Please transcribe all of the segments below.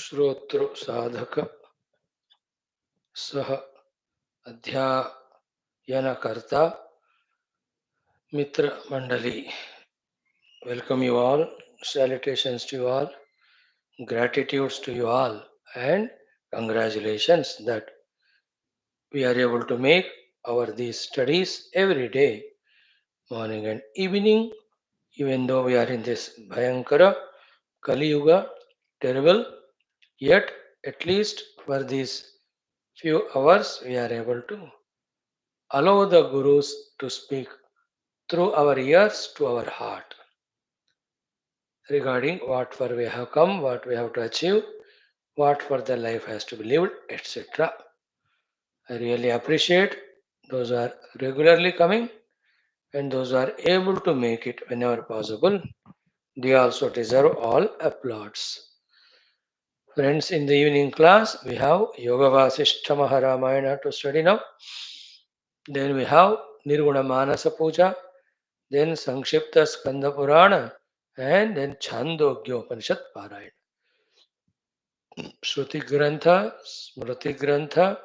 श्रोतृ साधक सह अध्ययनकर्ता मित्र मंडली. Welcome you all, salutations to you all, gratitudes to you all, and congratulations that we are able to make our these studies every day, morning and evening, even though we are in this Bhayankara Kali Yuga, terrible, yet at least for these few hours we are able to allow the Gurus to speak through our ears to our heart regarding what for we have come, what we have to achieve, what for the life has to be lived, etc. I really appreciate those who are regularly coming and those who are able to make it whenever possible. They also deserve all applauds. Friends, in the evening class, we have Yoga Vaashishtha Maha Ramayana to study now. Then we have Nirguna Manasa Puja, then Sankshipta Skanda Purana, and then Chandogya Upanishad Parayana. Shruti Grantha, Smriti Grantha,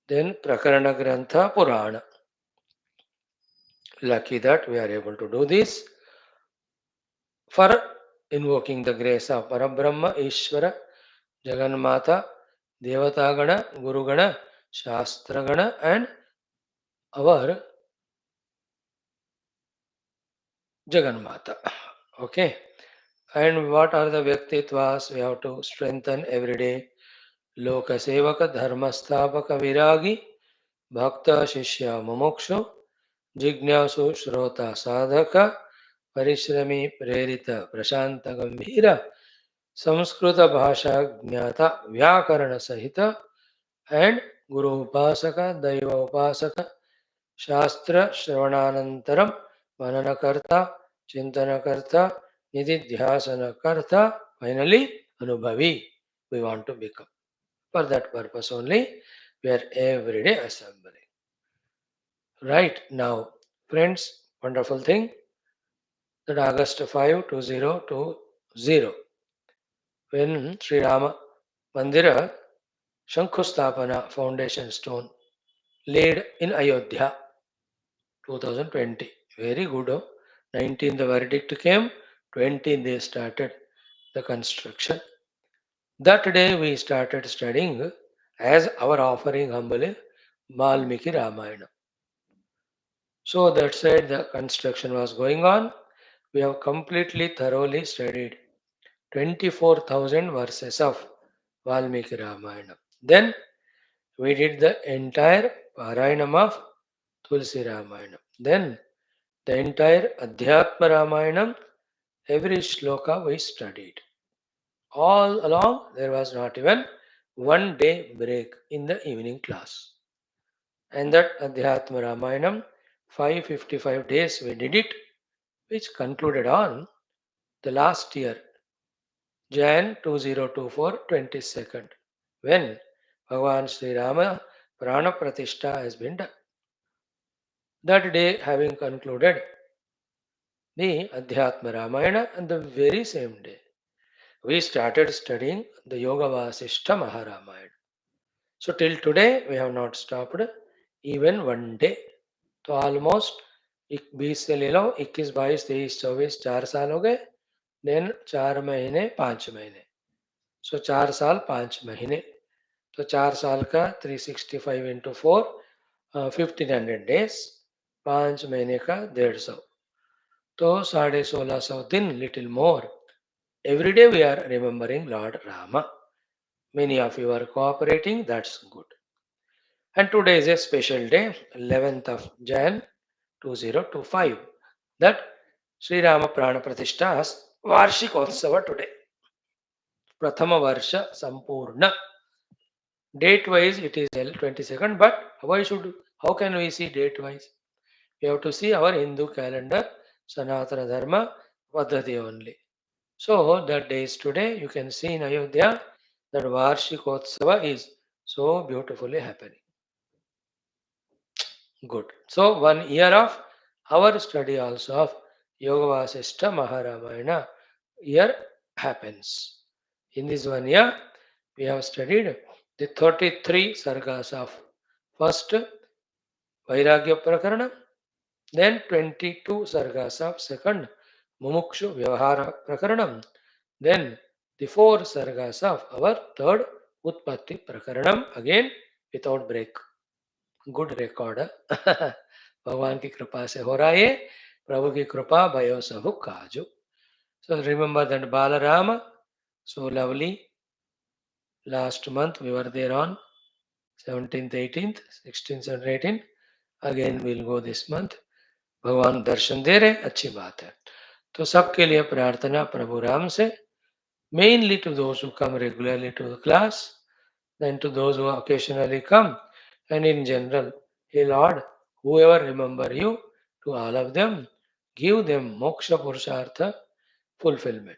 then Prakarana Grantha Purana. Lucky that we are able to do this for invoking the grace of Parabrahma, Ishvara, Jagannatha, Devatagana, Gurugana, Shastragana, and our Jagannatha. Okay. And what are the Vyaktitvas we have to strengthen every day? Loka Sevaka, Dharmastapaka Viragi, Bhakta Shishya Mumukshu, Jignasu Shrota Sadhaka, Parishrami Prerita Prashanta Gambhira, Samskrita Bhasha Jnata Vyakarana Sahita, and Guru Upasaka, Daiva Upasaka, Shastra Shravananantaram, Mananakarta, Chintanakarta, Nididhyasanakarta, finally Anubhavi we want to become. For that purpose only, we are every day assembling. Right now, friends, wonderful thing that August 5, 2020, when Sri Rama Mandira Shankhustapana foundation stone laid in Ayodhya 2020. Very good. 19th the verdict came, 20th they started the construction. That day we started studying as our offering humbly Valmiki Ramayana. So that said the construction was going on. We have completely thoroughly studied 24,000 verses of Valmiki Ramayana. Then we did the entire Parayanam of Tulsi Ramayana. Then the entire Adhyatma Ramayana, every shloka we studied. All along, there was not even one day break in the evening class. And that Adhyatma Ramayana, 555 days we did it, which concluded on the last year, Jan 2024, 22nd, when Bhagavan Sri Rama Prana Pratishtha has been done. That day, having concluded the Adhyatma Ramayana, and the very same day, we started studying the Yoga Vaashishtha Maharamayana. So till today, we have not stopped even one day. तो almost 20 से ले लो 21, 22, 23, 24, 4 साल हो गए. Then 4 महीने 5 महीने, सो 4 साल 5 महीने. तो 4 साल का 365 इंटू 4, 1500 डेज, 5 महीने का 150, तो 1650 दिन, little more. Every day we are remembering Lord Rama. Many of you are cooperating, that's good. And today is a special day, 11th of Jan 2025, that Sri Rama Prana Pratishtha's Varshikotsava today. Prathama Varsha Sampurna. Date wise it is 22nd, but how can we see date wise? We have to see our Hindu calendar, Sanatana Dharma, Paddhati only. So that day is today. You can see in Ayodhya that Varshikotsava is so beautifully happening. Good. So 1 year of our study also of Yoga Vaashishtha Maharamayana year happens. In this 1 year, we have studied the 33 sargas of first Vairagya Prakaranam, then 22 sargas of second Mumukshu Vyavahara Prakaranam, then the 4 sargas of our third Utpatthi Prakaranam, again without break. Good record. भगवान की कृपा से हो रहा है, प्रभु की कृपा भयो सबु काजु. So remember that Balarama, so lovely. Last month we were there on 17th, 18th, 16th, 17th, 18th. Again we'll go this month. भगवान दर्शन दे रहे, अच्छी बात है. तो सबके लिए प्रार्थना प्रभु राम से, mainly to those who come regularly to the class, then to those who occasionally come, and in general, hey Lord, whoever remember you, to all of them, give them moksha purushartha fulfillment.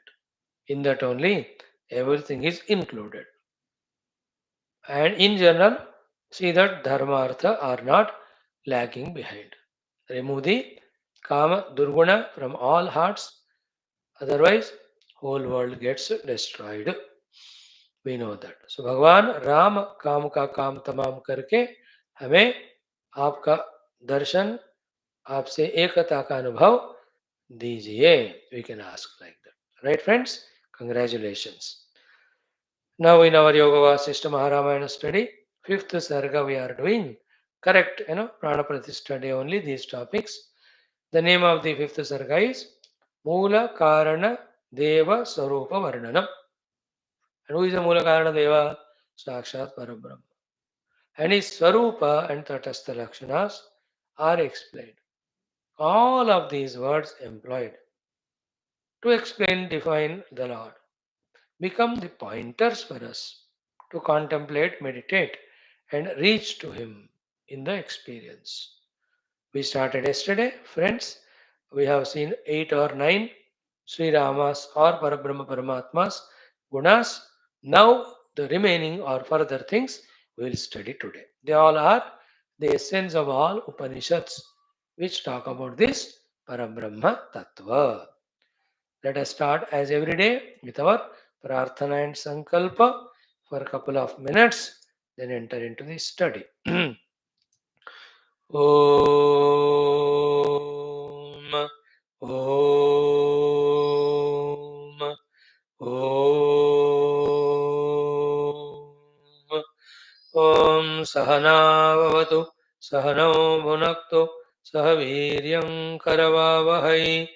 In that only, everything is included. And in general, see that dharma artha are not lagging behind. Remove the kama durguna from all hearts, otherwise whole world gets destroyed. We know that. So भगवान राम काम का काम तमाम करके हमें आपका दर्शन, आपसे एकता का अनुभव दीजिए. We can ask like that. Right friends? Congratulations. Now in our Yoga Vaashishtha Maharamayana study, 5th Sarga we are doing. Correct, Prana Pratishtha day only these topics. The name of the 5th Sarga is MOOLA KARANA DEVA SWARUPA VARNANAM. And who is the MOOLA KARANA DEVA? Sakshat Parabrahma. And his Swarupa and Tatastha Lakshanas are explained. All of these words employed to explain, define the Lord, become the pointers for us to contemplate, meditate, and reach to Him in the experience. We started yesterday, friends. We have seen 8 or 9 Sri Ramas or Parabrahma Paramatmas gunas. Now the remaining or further things we will study today. They all are the essence of all Upanishads which talk about this Parabrahma Tattva. Let us start as every day with our Prarthana and Sankalpa for a couple of minutes, then enter into the study. Om Om Om Om Sahana Vavatu Sahano Bhunaktu Sahaviryam Karavavahai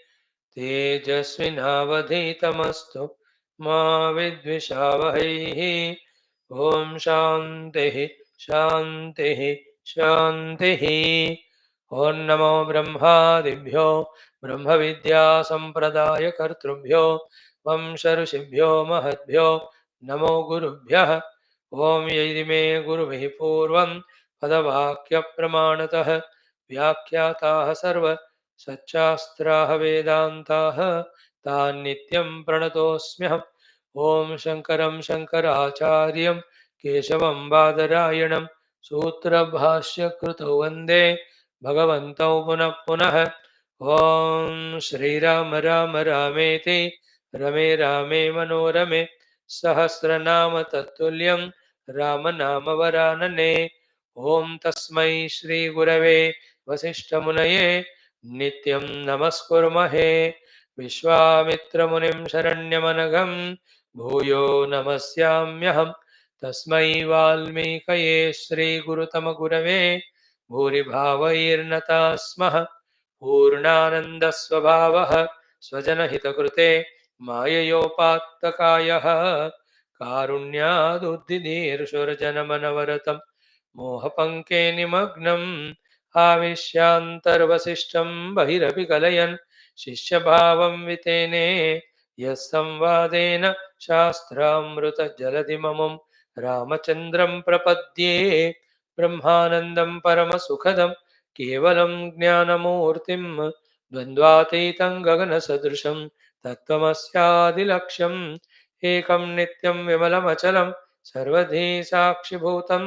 Tejasvinavadhitamastu Ma Vidvishavahai. Om Shantihi Shantihi Shantihi. Om Namo Brahmadibhyo Brahma Vidya Sampradaya Kartrubhyo Vamsharusibhyo Mahadbhyo Namo Gurubhyah. Om Yadime Gurubhi Purvam Padavakya Pramanatah Vyakyatah Sarva Satchastraha Vedantaha Tan Nityam Pranatosmyaham. Om Shankaram Shankaracharyam Keshavam Badarayanam Sutra Bhashya Kruto Vande Bhagavantau Punah Punah. Om Shri Rama Rama Rameti Rame Rame Manorame Sahasranama Tatulyam Ramanama Varanane. Om Tasmai Shri Gurave Vasishtha Munaye Nityam Namaskurmahe. Vishwamitra Munim Sharanyamanagam Bhuyo Namasyamyaham. Tasmai Valmikaye Shri Gurutama Gurave Bhuri Bhavairnata Smaha Purnananda Swabhavaha Swajana Hitakrute Mayayopattakayah Karunyaduddidirshurjanamanavaratam Mohapanke Nimagnam Avishyantarvasishtam Bahirapi Kalayan Shishya Bhavam Vitene यस्संवादेन शास्त्रामृतजलधिममुं रामचन्द्रं प्रपद्ये ब्रह्मानन्दं परमसुखदं केवलं ज्ञानमूर्तिं द्वन्द्वातीतं गगनसदृशं तत्त्वमस्यादिलक्ष्यम् एकं नित्यं विमलमचलं सर्वधी साक्षिभूतं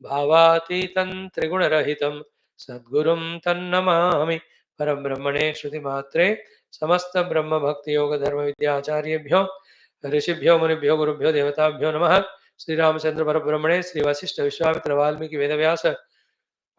भावातीतं त्रिगुणरहितं सद्गुरुं तन्नमामि। परब्रह्मणे श्रुतिमात्रे समस्त ब्रह्म भक्ति योग धर्म विद्याचार्येभ्यो ऋषिभ्यो मुनिभ्यो गुरुभ्यो देवताभ्यो नमः। श्री रामचंद्र परब्रह्मणे श्री वशिष्ठ विश्वामित्र वाल्मीकि वेदव्यास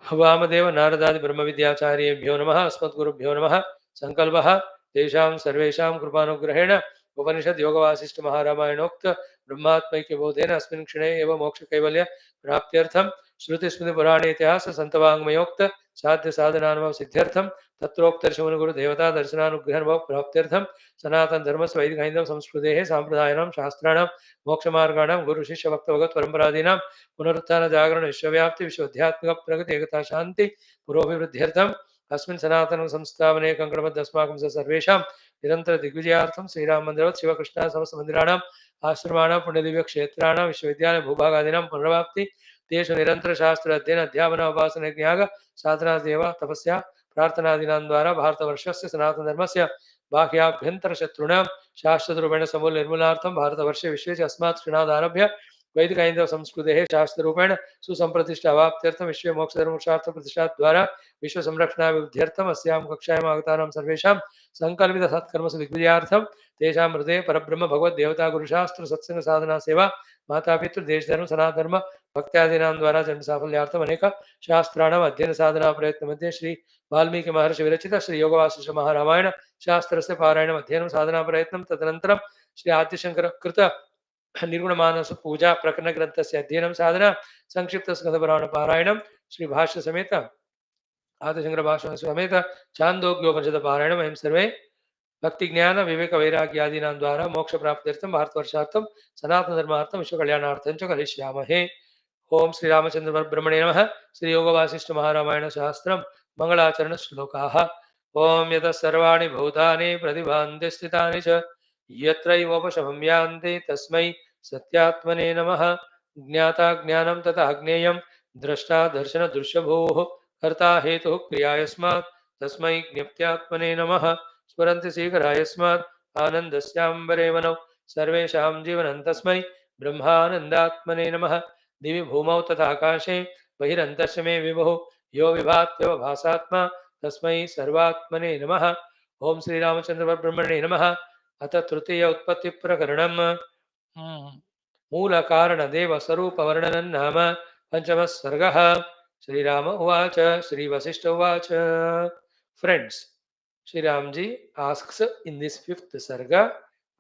वामदेव नारदादि ब्रह्म विद्याचार्येभ्यो नमः। अस्मद्गुरुभ्यो नमः। संकल्पः तेषां सर्वेषां कृपानुग्रहेण उपनिषद योग वासिष्ठ महारामायणोक्त ब्रह्मात्मैक्य बोधेन अस्मिन् क्षणे एव मोक्ष कैवल्य प्राप्त्यर्थं श्रुति स्मृति पुराणे इतिहास संतवाङ्मयोक्त साध्य साधनानुभव सिद्ध्यर्थं तत्रोक्त ऋषिमुनि गुरु देवता दर्शनानुग्रहानुभव प्राप्त्यर्थं सनातन धर्म वैदिक हिंदव संस्कृतेः साम्प्रदायानां शास्त्राणां मोक्षमार्गाणां गुरु शिष्य भक्त भगवत परंपरादीनां पुनरुत्थान जागरण विश्वव्याप्ति विश्वध्यात्मक प्रगति एकता शांति पुरोभिवृद्ध्यर्थम अस्मिन् सनातन संस्थापने कंकणबद्ध अस्माकं सर्वेषां निरंतर दिग्विजयार्थं श्रीराम मंदिरवत् शिवकृष्ण समस्त मंदिराणाम् आश्रमाणां पुण्यदिव्य क्षेत्राणां विश्वविद्यालय भूभागादीनां पुनर्वाप्ति तेषु निरंतर शास्त्र अध्ययन अध्यापन उपासना ज्ञान साधना सेवा तपस्या प्रार्थनादीनां द्वारा भारतवर्षस्य सनातन धर्मस्य बाह्याभ्यंतर शत्रुणां शाश्वतरूपेण समूल निर्मूलनार्थं भारतवर्षे विश्वे च अस्मात् क्षणादारभ्य वैदिक हिंदव संस्कृतेः शास्त्ररूपेण सुसंप्रतिष्ठा अवाप्त्यर्थं विश्वे मोक्षधर्मपुरुषार्थ प्रतिष्ठा द्वारा विश्व संरक्षणाभिवृद्ध्यर्थम् अस्यां कक्षायाम् आगतानां सर्वेषां संकल्पित सत्कर्मसु दिग्विजयार्थं तेषां हृदये परब्रह्म भगवद् देवता गुरुशास्त्र सत्संग साधना सेवा माता पितृ देश धर्म सनातन धर्म भक्त्यादीनां द्वारा जन्म साफल्यार्थम् अनेक शास्त्राणाम् अध्ययन साधना प्रयत्न मध्ये श्री वाल्मीकि महर्षि विरचित श्री योग वासिष्ठ महारामायण शास्त्रस्य पारायणम् अध्ययनं साधना प्रयत्नं तदनन्तरं श्री आद्यशंकर कृत निर्गुण मानस पूजा प्रकरण ग्रंथस्य अध्ययनं साधना संक्षिप्त स्कंद पुराण पारायणं श्री भाष्य समेत आदिशंकर भाष्य समेत छान्दोग्योपनिषद पारायणं वयं सर्वे भक्ति ज्ञान विवेक वैराग्यादीनां द्वारा मोक्ष प्राप्त्यर्थं भारतवर्षार्थं सनातन धर्मार्थं विश्व कल्याणार्थं च करिष्यामहे। ओम श्री रामचंद्र परब्रह्मणे नमः। श्री योग वासिष्ठ महारामायण शास्त्रं मंगलाचरण श्लोकाः। ओम यतः सर्वाणि भूतानि प्रतिभान्ति स्थितानि च यत्रैवोपशमं यान्ति तस्मै सत्यात्मने नमः। ज्ञाता ज्ञानं तथा ज्ञेयं द्रष्टा दर्शन दृश्यभूः कर्ता हेतुः क्रिया यस्मात् तस्मै ज्ञप्त्यात्मने नमः। स्फुरन्ति शीघ्राय यस्मात् आनन्दस्याम्बरे वनौ सर्वेषां जीवनं तस्मै ब्रह्मानन्दात्मने नमः। दिवि भूमौ तथा आकाशे बहिरन्तश्च मे विभुः यो विभात्यवभासात्मा तस्मै सर्वात्मने नमः। ओम श्री रामचंद्र परब्रह्मणे नमः। अथ तृतीय उत्पत्ति प्रकरणम् मूल कारण देव स्वरूप वर्णनं नाम पंचमः सर्गः। श्रीराम उवाच श्री वशिष्ठ उवाच। Friends, Shri Ram ji asks in this fifth सर्गा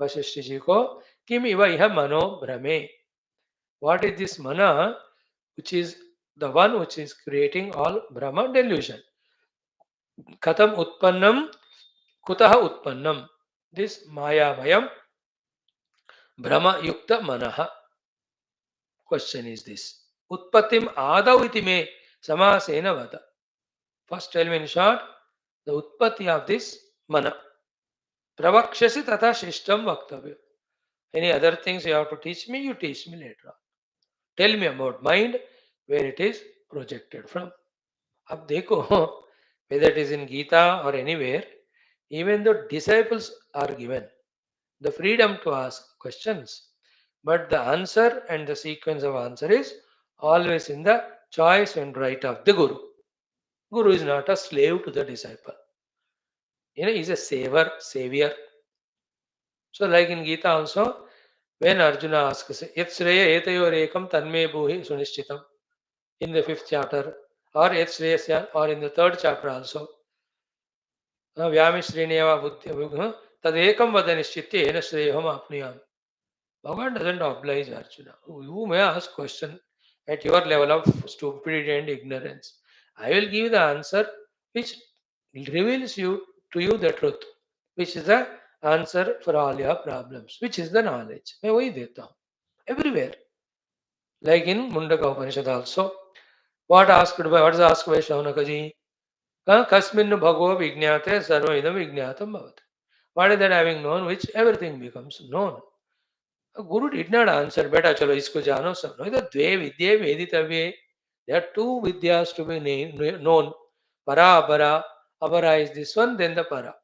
वशिष्ठ जी को किम इव इह मनो भ्रमे, what is this mana which is the one which is creating all Brahma delusion? Katham utpannam kutah utpannam, this mayamayam Brahma yukta manaha. Question is this: Utpattim adav iti me samasena vada. First tell me in short the utpatti of this mana. Pravakshasi tata shishtam vaktavya. Any other things you have to teach me, you teach me later on. Tell me about mind, where it is projected from. अब देखो, whether it is in Gita or anywhere, even the disciples are given the freedom to ask questions, but the answer and the sequence of answer is always in the choice and right of the Guru. Guru is not a slave to the disciple. He's a savior. So like in Gita also, when Arjuna asks, Yat Shreya etayor ekam tanme bhuhi sunishchitam, in the 5th chapter, or Yat Shreyasya, or in the 3rd chapter also, Vyamishrineva buddhi tadekam vada nishchitya ena shreyaham apniyam. Bhagavan doesn't oblige Arjuna. You may ask question at your level of stupidity and ignorance. I will give the answer which reveals to you the truth, which is the answer for all your problems, which is the knowledge. मैं वही देता हूँ everywhere. Like in Mundaka Upanishad also, what is asked by Shaunaka ji? Kasmin bhagavo vignate sarvaidam vignatam bhavati. What is that having known? Which everything becomes known. A Guru did not answer, Beta chalo isko jano sab. No, the dve vidye veditavye. There are two vidyas to be known. Para, apara. Apara is this one, then the para.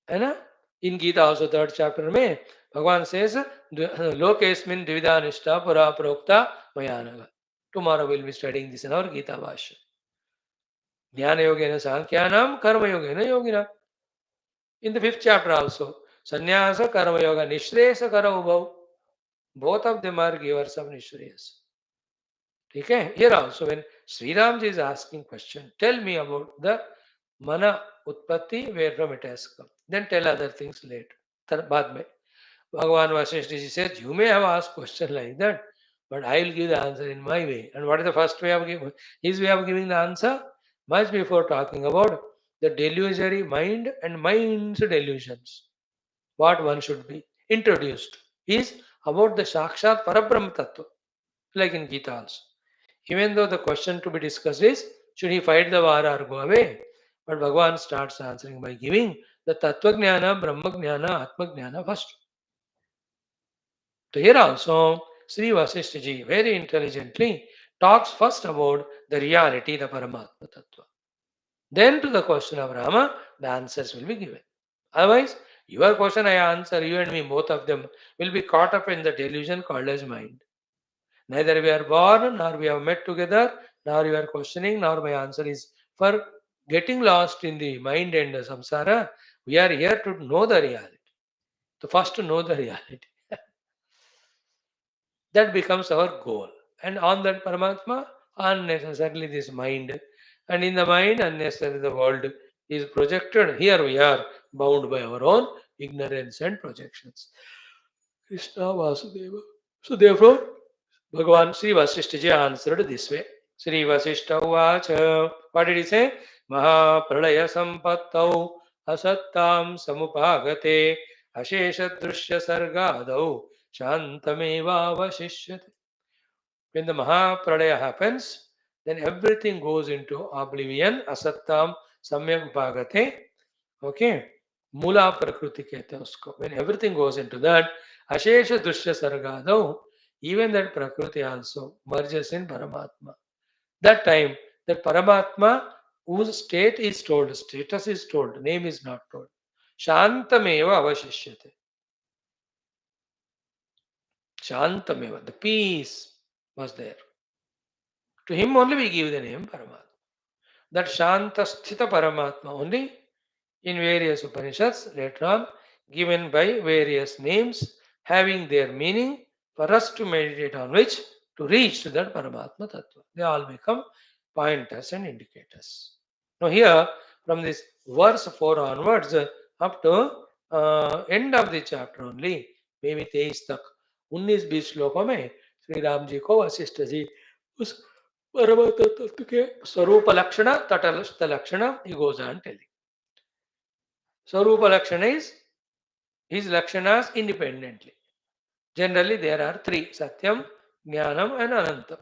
है ना? In Gita also third chapter में भगवान says लोकेस्मिन् द्विविधा निष्ठा पुरा प्रोक्ता मया नघ. Tomorrow we'll be studying this in our Gita Bhashya. Jnana yogena sankhyanam karma yogena yoginam. In the fifth chapter also, sannyasa karma yoga nishresa kara ubhav. Both of them are givers of nishreyas. Okay? Here also when Sri Ramji is asking question, tell me about the mana utpatti, where from it has come. Then tell other things later. बाद में Bhagavan Vaashishtha ji says, you may have asked question like that, but I will give the answer in my way. And what is the first way of giving? His way of giving the answer? Much before talking about the delusory mind and mind's delusions, what one should be introduced is about the Sakshat Parabrahma Tattva, like in Gita also. Even though the question to be discussed is, should he fight the war or go away? But Bhagavan starts answering by giving the Tattva Jnana, Brahma Jnana, Atma Jnana first. So here also, Sri Vasishtha ji very intelligently talks first about the reality, the Paramatma Tattva. Then to the question of Rama, the answers will be given. Otherwise, your question I answer, you and me, both of them, will be caught up in the delusion called as mind. Neither we are born, nor we have met together, nor you are questioning, nor my answer is for getting lost in the mind and the samsara. We are here to know the reality. To first to know the reality. That becomes our goal. And on that Paramatma, unnecessarily this mind. And in the mind, unnecessarily the world is projected. Here we are bound by our own ignorance and projections. Krishna Vasudeva. So therefore, Bhagavan Sri Vasishtha answered this way. Sri Vasishtha Uvacha. What did he say? Maha Pralaya Sampattau Asattam Samupagate Ashesha Drushya Sargadau Shantameva Vashishyate. When the Maha Pralaya happens, then everything goes into oblivion. Asattam Samyak Upagate. Okay. Moola Prakriti kehte usko. When everything goes into that, Ashesha Drushya Sargadau, even that Prakriti also merges in Paramatma. That time, that Paramatma, whose state is told, status is told, name is not told. Shantameva avashishyate. Shantameva, the peace was there. To him only we give the name Paramatma. That Shanta Sthita Paramatma only in various Upanishads later on given by various names having their meaning for us to meditate on which to reach to that Paramatma Tattva. They all become pointers and indicators. Now here from this verse 4 onwards up to end of the chapter only maybe 23 तक 19-20 श्लोकों में श्री राम जी को वशिष्ठ जी उस परमात्मा तत्व के स्वरूप लक्षण तटस्थ लक्षण he goes on telling. Swarupa Lakshana is his Lakshanas independently. Generally, there are three Satyam, Jnanam, and Anantam.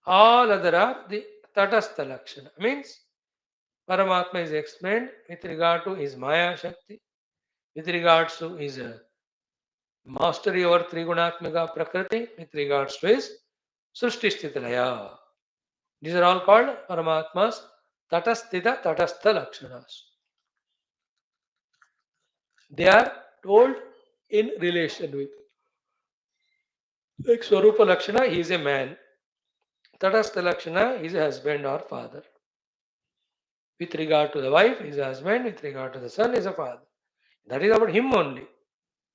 All other are the Tatastha Lakshana. Means Paramatma is explained with regard to his Maya Shakti, with regards to his mastery over Trigunatmika Prakriti, with regards to his Srushti Sthitilaya. These are all called Paramatma's Tatastha Lakshanas. They are told in relation with. Like Swarupa Lakshana, he is a man. Tatastha Lakshana, he is a husband or father. With regard to the wife, he is a husband. With regard to the son, he is a father. That is about him only.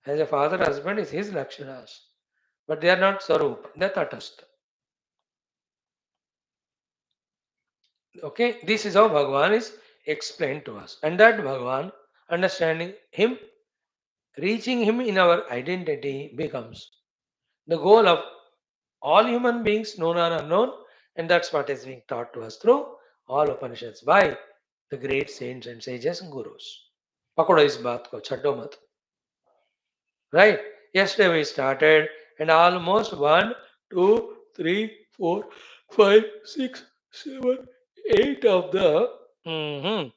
As a father, husband is his Lakshanas. But they are not Swarupa, they are Tatastha. Okay, this is how Bhagavan is explained to us. And that Bhagavan, understanding him, reaching him in our identity becomes the goal of all human beings, known or unknown, and that's what is being taught to us through all Upanishads by the great saints and sages and gurus. Pakoda is baat ko, chaddo mat. Right? Yesterday we started, and almost 1, 2, 3, 4, 5, 6, 7, 8 of the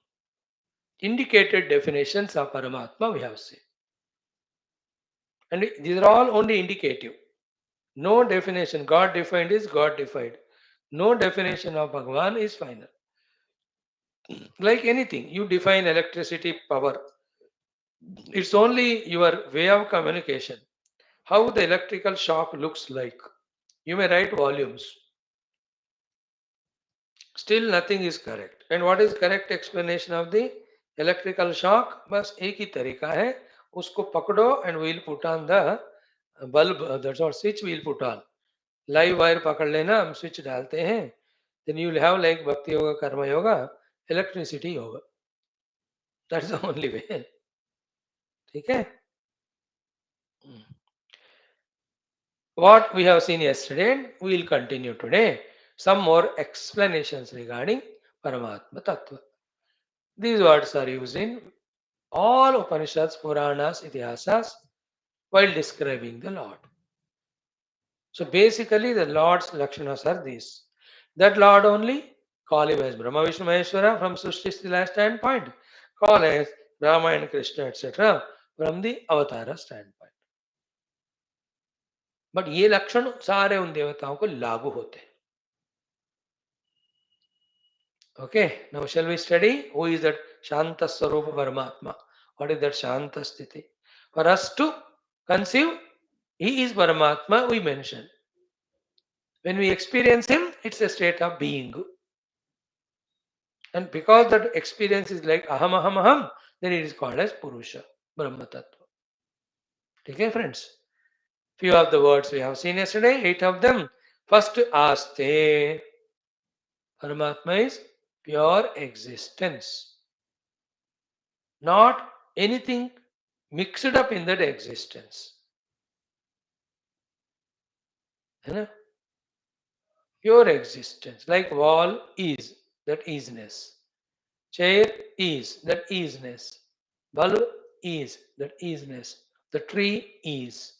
indicated definitions of Paramatma we have seen. And these are all only indicative. No definition. God defined is God defined. No definition of Bhagavan is final. Like anything, you define electricity power. It's only your way of communication. How the electrical shock looks like. You may write volumes. Still nothing is correct. And what is correct explanation of the electrical shock? बस एक ही तरीका है, उसको पकड़ो and we'll put on the bulb, that's what switch we'll put on. Live wire पकड़ लेना, हम switch डालते हैं, then you will have like भक्ति योगा, कर्म yoga, electricity yoga. That's the only way. ठीक है? What we have seen yesterday, we will continue today. Some more explanations regarding Paramatma Tattva. These words are used in all Upanishads, Puranas, Itihasas while describing the Lord. So basically, the Lord's Lakshanas are these. That Lord only, call him as Brahma Vishnu Maheshwara from Srishti last standpoint, call as Rama and Krishna, etc. from the Avatara standpoint. But ये लक्षण सारे उन देवताओं को लागू होते हैं. Okay, now shall we study who is that Shanta Swarupa Paramatma? What is that Shanta Sthiti? For us to conceive, he is Paramatma, we mentioned. When we experience him, it's a state of being. And because that experience is like aham, aham, aham, then it is called as Purusha, Brahma Tattva. Okay, friends? Few of the words we have seen yesterday, 8 of them. First, Aste. Paramatma is pure existence. Not anything mixed up in that existence. Pure existence. Like wall is, that isness. Chair is, that isness. Bulb is, that isness. The tree is.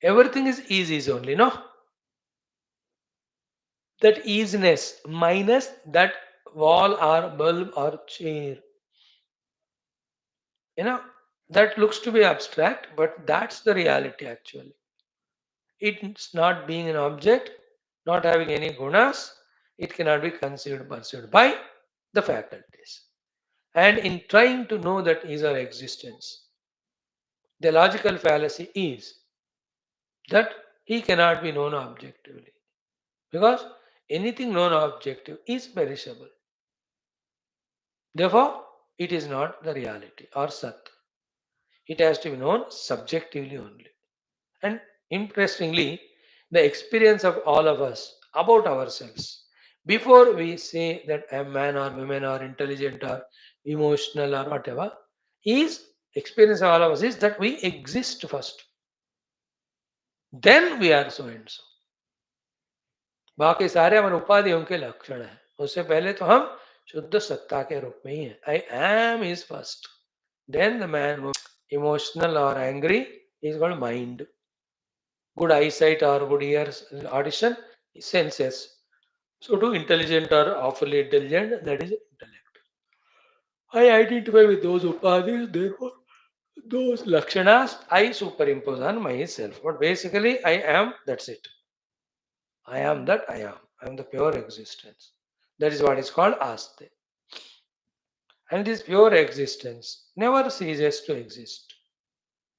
Everything is only, no? That isness minus that wall or bulb or chair. That looks to be abstract, but that's the reality actually. It's not being an object, not having any gunas, it cannot be conceived, pursued by the faculties. And in trying to know that is our existence, the logical fallacy is that he cannot be known objectively. Because anything known objective is perishable. Therefore, it is not the reality or sat. It has to be known subjectively only. And interestingly, the experience of all of us about ourselves, before we say that a man or woman or intelligent or emotional or whatever, is experience of all of us is that we exist first. Then we are so and so. बाकी सारे हमारे उपाधियों के लक्षण हैं. उससे पहले तो हम शुद्ध सत्ता के रूप में ही हैं. I am is first. Then the man who is emotional or angry is called mind. Good eyesight or good ears, audition, senses. So to intelligent or awfully intelligent, that is intellect. I identify with those upadhis, therefore those lakshanas I superimpose on myself. But basically I am, that's it. I am that I am. I am the pure existence. That is what is called Aste. And this pure existence never ceases to exist.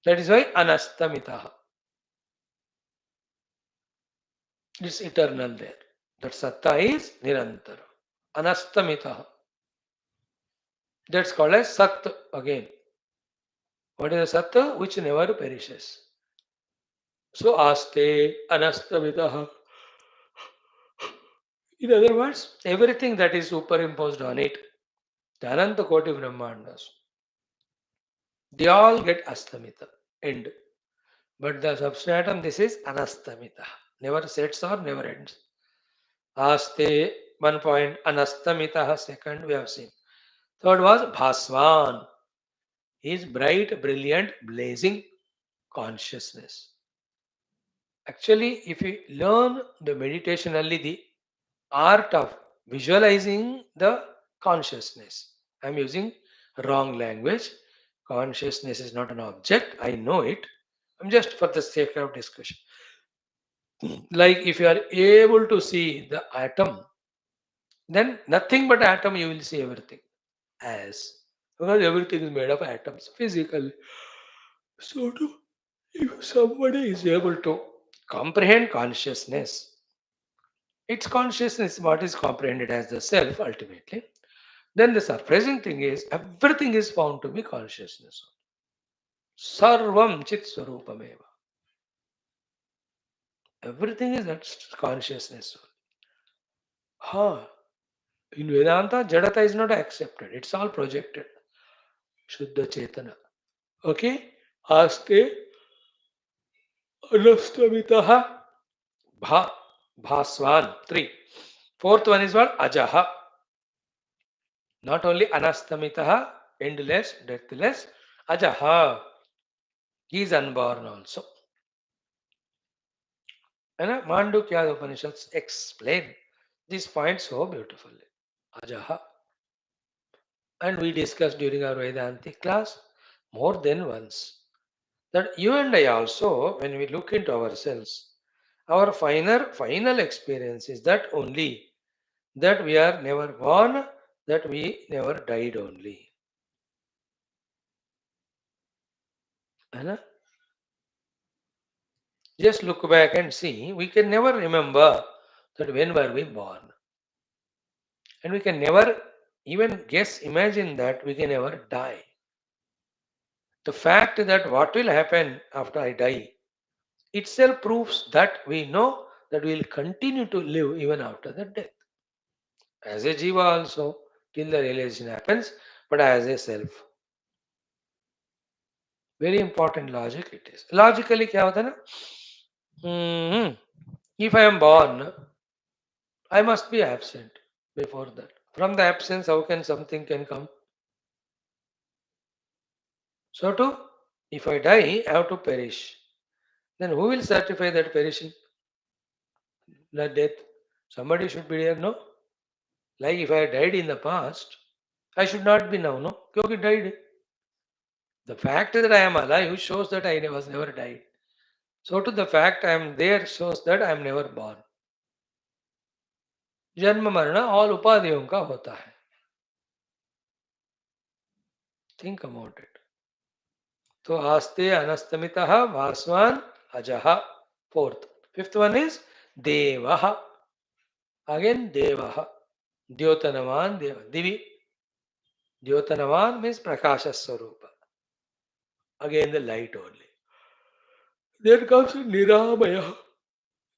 That is why Anastamitaha. It's eternal there. That Satta is Nirantara. Anastamitaha. That's called as Sat again. What is a Sat? Which never perishes. So Aste Anastamitaha. In other words, everything that is superimposed on it, the Ananta Koti Brahmandas, they all get Astamita, end. But the substratum, this is Anastamita. Never sets or never ends. Aste, 1 point, Anastamita, second we have seen. Third was Bhaswan. He is bright, brilliant, blazing consciousness. Actually, if you learn the meditation only, the art of visualizing the consciousness, I am using Wrong language. Consciousness is not an object. I know it. I'm just for the sake of discussion. Like if you are able to see the atom, then nothing but atom you will see everything as. Because everything is made of atoms physically. So if somebody is able to comprehend consciousness, its consciousness, what is comprehended as the self ultimately, then the surprising thing is everything is found to be consciousness. Sarvam chit swarupameva. Everything is that consciousness. Huh. In Vedanta, Jadata is not accepted. It's all projected. Shuddha Chetana. Okay? Aste anastamitaha bha bhaswan. 3. Fourth one is what? Ajaha. Not only anastamitaha, endless, deathless. Ajaha. He is unborn also. And Mandukya Upanishads explain this point so beautifully. Ajaha. And we discussed during our Vedantic class more than once that you and I also, when we look into ourselves, our final experience is that only that we are never born, that we never died only. Anna? Just look back and see, we can never remember that when were we born. And we can never even imagine that we can never die. The fact that what will happen after I die itself proves that we know that we will continue to live even after the death. As a jiva also, till the realization happens, but as a self. Very important logic it is. Logically, क्या होता है ना? If I am born, I must be absent before that. From the absence, how can something can come? So too, if I die, I have to perish. Then who will certify that perishing, that death? Somebody should be there, no? Like if I died in the past, I should not be now, no? क्योंकि died. The fact that I am alive shows that I was never died. So to the fact I am there shows that I am never born. जन्म मरण all उपाधियों का होता है. Think about it. तो आस्ते अनस्तमितः भास्वान अजः. Fourth. Fifth one is devah. Again devah. Dyotanavan deva. Divi. Dyotanavan means prakasha swarupa. Again the light only. Then comes Niramaya.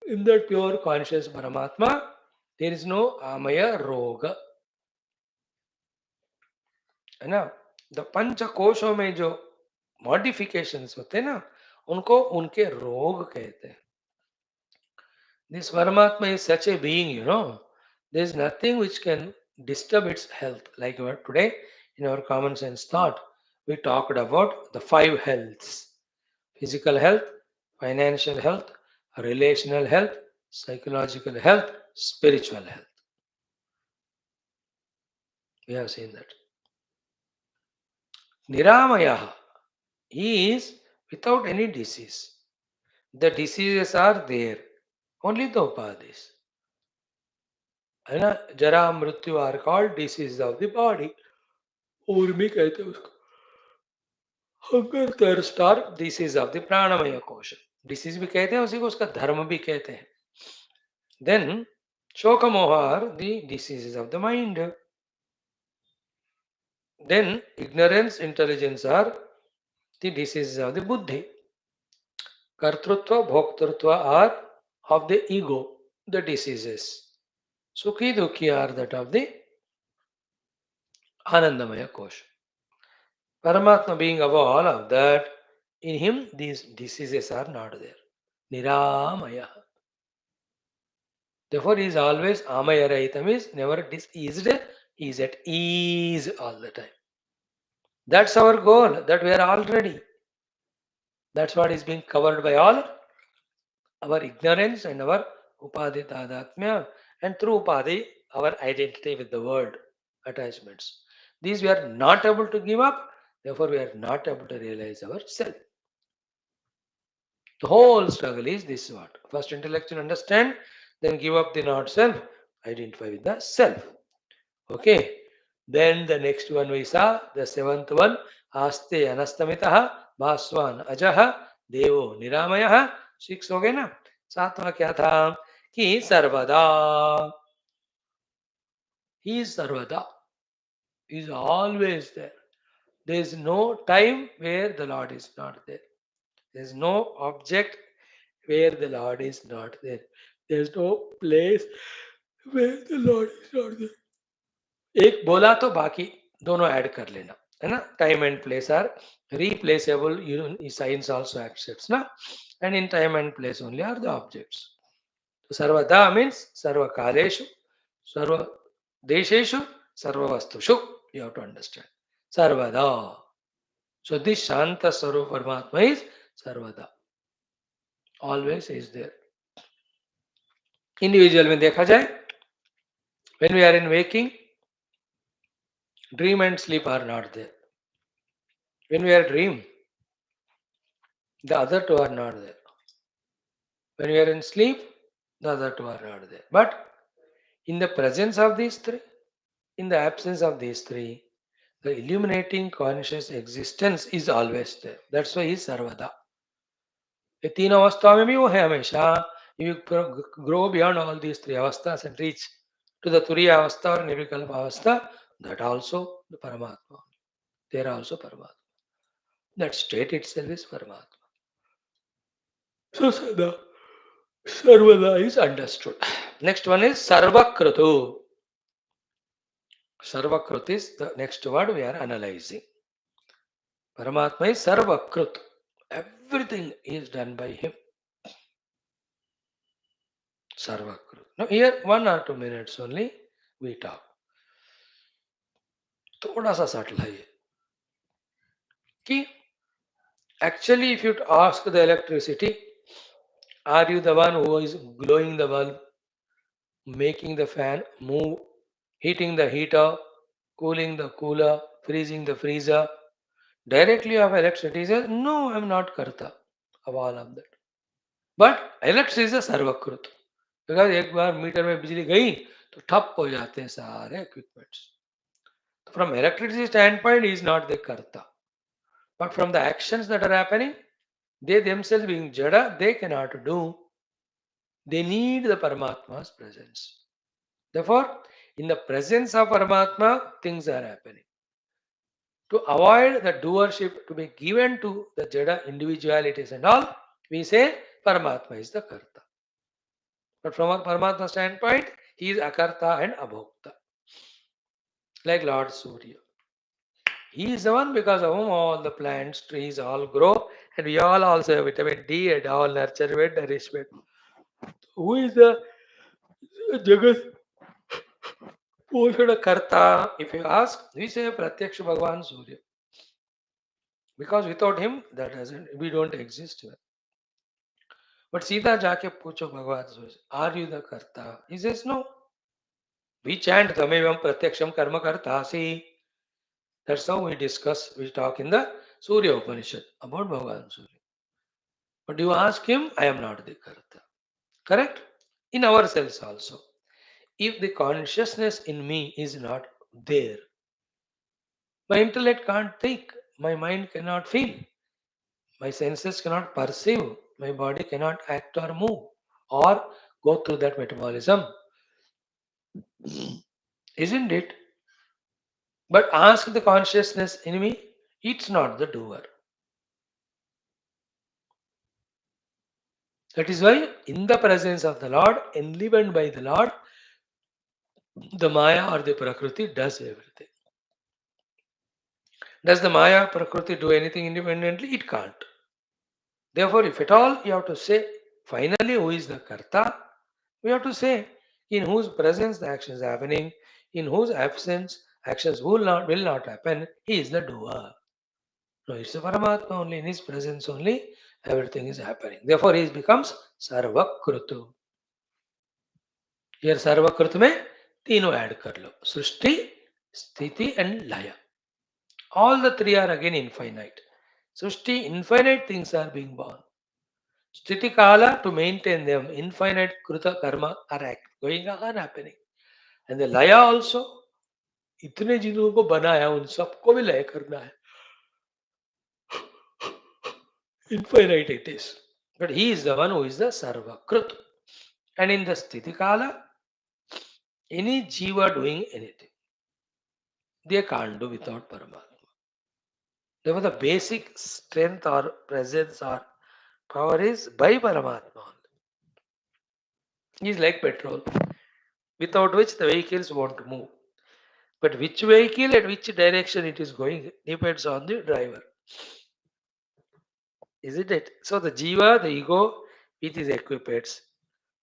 In that pure conscious Paramatma, there is no Amaya Roga. है ना? The पंच कोशों में जो modifications होते हैं ना, उनको उनके रोग कहते हैं. This Paramatma is such a being, there is nothing which can disturb its health. Like today, in our common sense thought, we talked about the 5 healths: physical health, financial health, relational health, psychological health, spiritual health. We have seen that. Niramaya is without any disease. The diseases are there, only the upadhis. Jara mrityu are called diseases of the body. Urmi कहते हैं उसको. Hunger, thirst are disease of the pranamaya kosha. Disease भी कहते हैं उसी को, उसका धर्म भी कहते हैं. Then shoka moha are the diseases of the mind. Then ignorance, intelligence are the diseases of the buddhi. Kartrutva, bhoktrutva are of the ego, the diseases. Sukhi, dukhi are that of the anandamaya kosha. Paramatma being above all of that, in him these diseases are not there. Niramaya. Therefore, he is always amaya rahitam, is never diseased, he is at ease all the time. That's our goal, that we are already. That's what is being covered by all our ignorance and our upadhi tadatmya, and through upadhi, our identity with the world, attachments. These we are not able to give up, therefore we are not able to realize ourself. The whole struggle is this what? First intellectual understand, then give up the not self, identify with the self. Okay. Then the next one we saw, the seventh one, आस्ते अनस्तमितः भास्वान अजः देवो निरामयः. 6 हो गए ना. सातवां क्या था कि सर्वदा, he is सर्वदा, he is always there. There is no time where the Lord is not there. There is no object where the Lord is not there. There is no place where the Lord is not there. एक बोला तो बाकी दोनों add कर लेना है ना. Time and place are replaceable. Science also accepts na. And in time and place only are the objects. So sarvada means sarva kaleshu, sarva desheshu, sarva vastushu. You have to understand sarvada. So this shanta sarup Paramatma is sarvada, always is there. Individual में देखा जाए, when we are in waking, dream and sleep are not there. When we are dream, the other two are not there. When we are in sleep, the other two are not there. But in the presence of these three, in the absence of these three, the illuminating conscious existence is always there. That's why he is sarvada. ये तीन अवस्थाओं में भी वो है हमेशा. You grow beyond all these three avasthas and reach to the turiya avastha or nirvikalpa avastha, that also the Paramatma. There also Paramatma. That state itself is Paramatma. So Sada, Sarvada is understood. Next one is Sarvakratu. Sarvakrut is the next word we are analyzing. Paramatma is Sarvakrut. Everything is done by him. Sarvakrut. Now here 1 or 2 minutes only we talk. थोड़ा सा subtle है ये कि actually if you ask the electricity, are you the one who is glowing the bulb, making the fan move, heating the heater, cooling the cooler, freezing the freezer? Directly of electricity says, no, I am not karta of all of that. But electricity is a sarvakrut. Because एक बार metre में बिजली गई तो ठप हो जाते हैं सारे equipments. From electricity standpoint, he is not the karta. But from the actions that are happening, they themselves being jada, they cannot do. They need the Paramatma's presence. Therefore, in the presence of Paramatma, things are happening. To avoid the doership to be given to the jada individualities and all, we say Paramatma is the karta. But from a Paramatma standpoint, he is akarta and abhokta. Like Lord Surya. He is the one because of whom all the plants, trees all grow, and we all also have vitamin D and all nurturement, nourishment. Who is the Jagat Poshana Karta? If you ask, we say Pratyaksha Bhagavan Surya. Because without him, we don't exist. But Sita jaake pucho Bhagavan Surya, are you the Karta? He says no. We chant Tamevam Pratyaksham Karma Kartasi. That's how we talk in the Surya Upanishad about Bhagavan Surya. But you ask him, I am not the Karta. Correct? In ourselves also. If the consciousness in me is not there, my intellect can't think, my mind cannot feel, my senses cannot perceive, my body cannot act or move or go through that metabolism. Isn't it? But ask the consciousness in me, it's not the doer. That is why, in the presence of the Lord, enlivened by the Lord, the Maya or the Prakriti does everything. Does the Maya Prakriti do anything independently? It can't. Therefore, if at all you have to say, finally, who is the Karta? We have to say, in whose presence the action is happening, in whose absence actions will not happen, he is the doer. No, it's the Paramatma only, in his presence only, everything is happening. Therefore, he becomes Sarvakrutu. Here Sarvakrutu में तीनों add कर लो. सृष्टि, Sthiti and Laya. All the three are again infinite. Srishti, infinite things are being born. Sthiti Kala, to maintain them, infinite Kruta Karma are going on happening. And the Laya also, इतने जिनों को बनाया उन सबको भी लय करना है. Infinite it is. But he is the one who is the Sarvakrut. And in the Sthiti Kala, any Jiva doing anything, they can't do without Paramatma. Therefore, the basic strength or presence or power is by Paramatma. He is like petrol, without which the vehicles won't move. But which vehicle and which direction it is going depends on the driver. Isn't it? So the Jiva, the ego, with his equipates,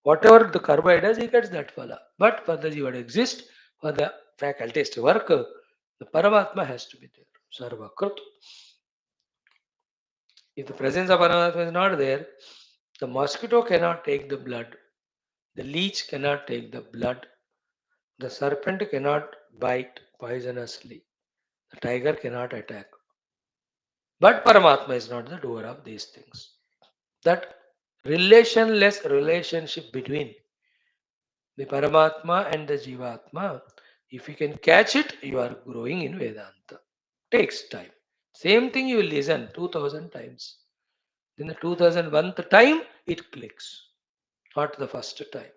whatever the karma he does, he gets that phala. But for the Jiva to exist, for the faculties to work, the Paramatma has to be there. Sarvakrut. If the presence of Paramatma is not there, the mosquito cannot take the blood, the leech cannot take the blood, the serpent cannot bite poisonously, the tiger cannot attack. But Paramatma is not the doer of these things. That relationless relationship between the Paramatma and the Jivatma, if you can catch it, you are growing in Vedanta. Takes time. Same thing you will listen 2000 times. In the 2001th time, it clicks. Not the first time.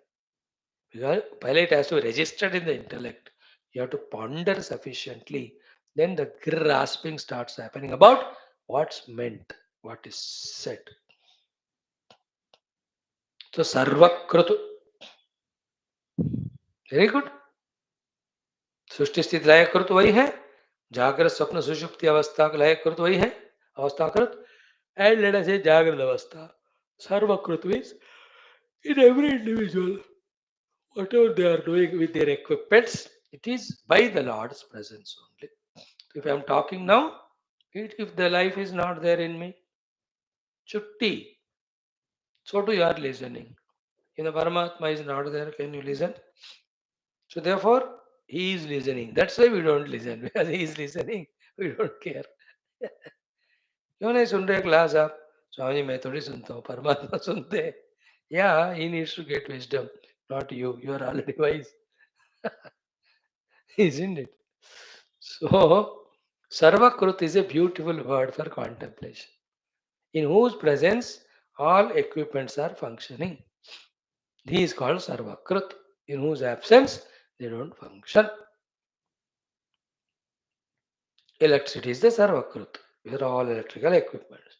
Because it has to be registered in the intellect. You have to ponder sufficiently. Then the grasping starts happening about what's meant, what is said. So Sarvakrut. Very good. सृष्टि स्थिति लय कृत वही है. जागृत स्वप्न सुषुप्ति अवस्था का लय कृत वही है. अवस्था कृत. And let us say जागृत अवस्था. Sarvakrut means in every individual, whatever they are doing with their equipments, it is by the Lord's presence only. If I am talking now, if the life is not there in me, chutti, so too you are listening. If the Paramatma is not there, can you listen? So therefore, he is listening. That's why we don't listen, because he is listening. We don't care. क्यों नहीं सुन रहे class आप? स्वामी जी मैं थोड़ी सुनता हूँ, परमात्मा सुनते हैं. Yeah, he needs to get wisdom, not you. You are already wise. Isn't it? So, Sarvakrut is a beautiful word for contemplation, in whose presence all equipments are functioning. He is called Sarvakrut, in whose absence they don't function. Electricity is the Sarvakrut. These are all electrical equipments.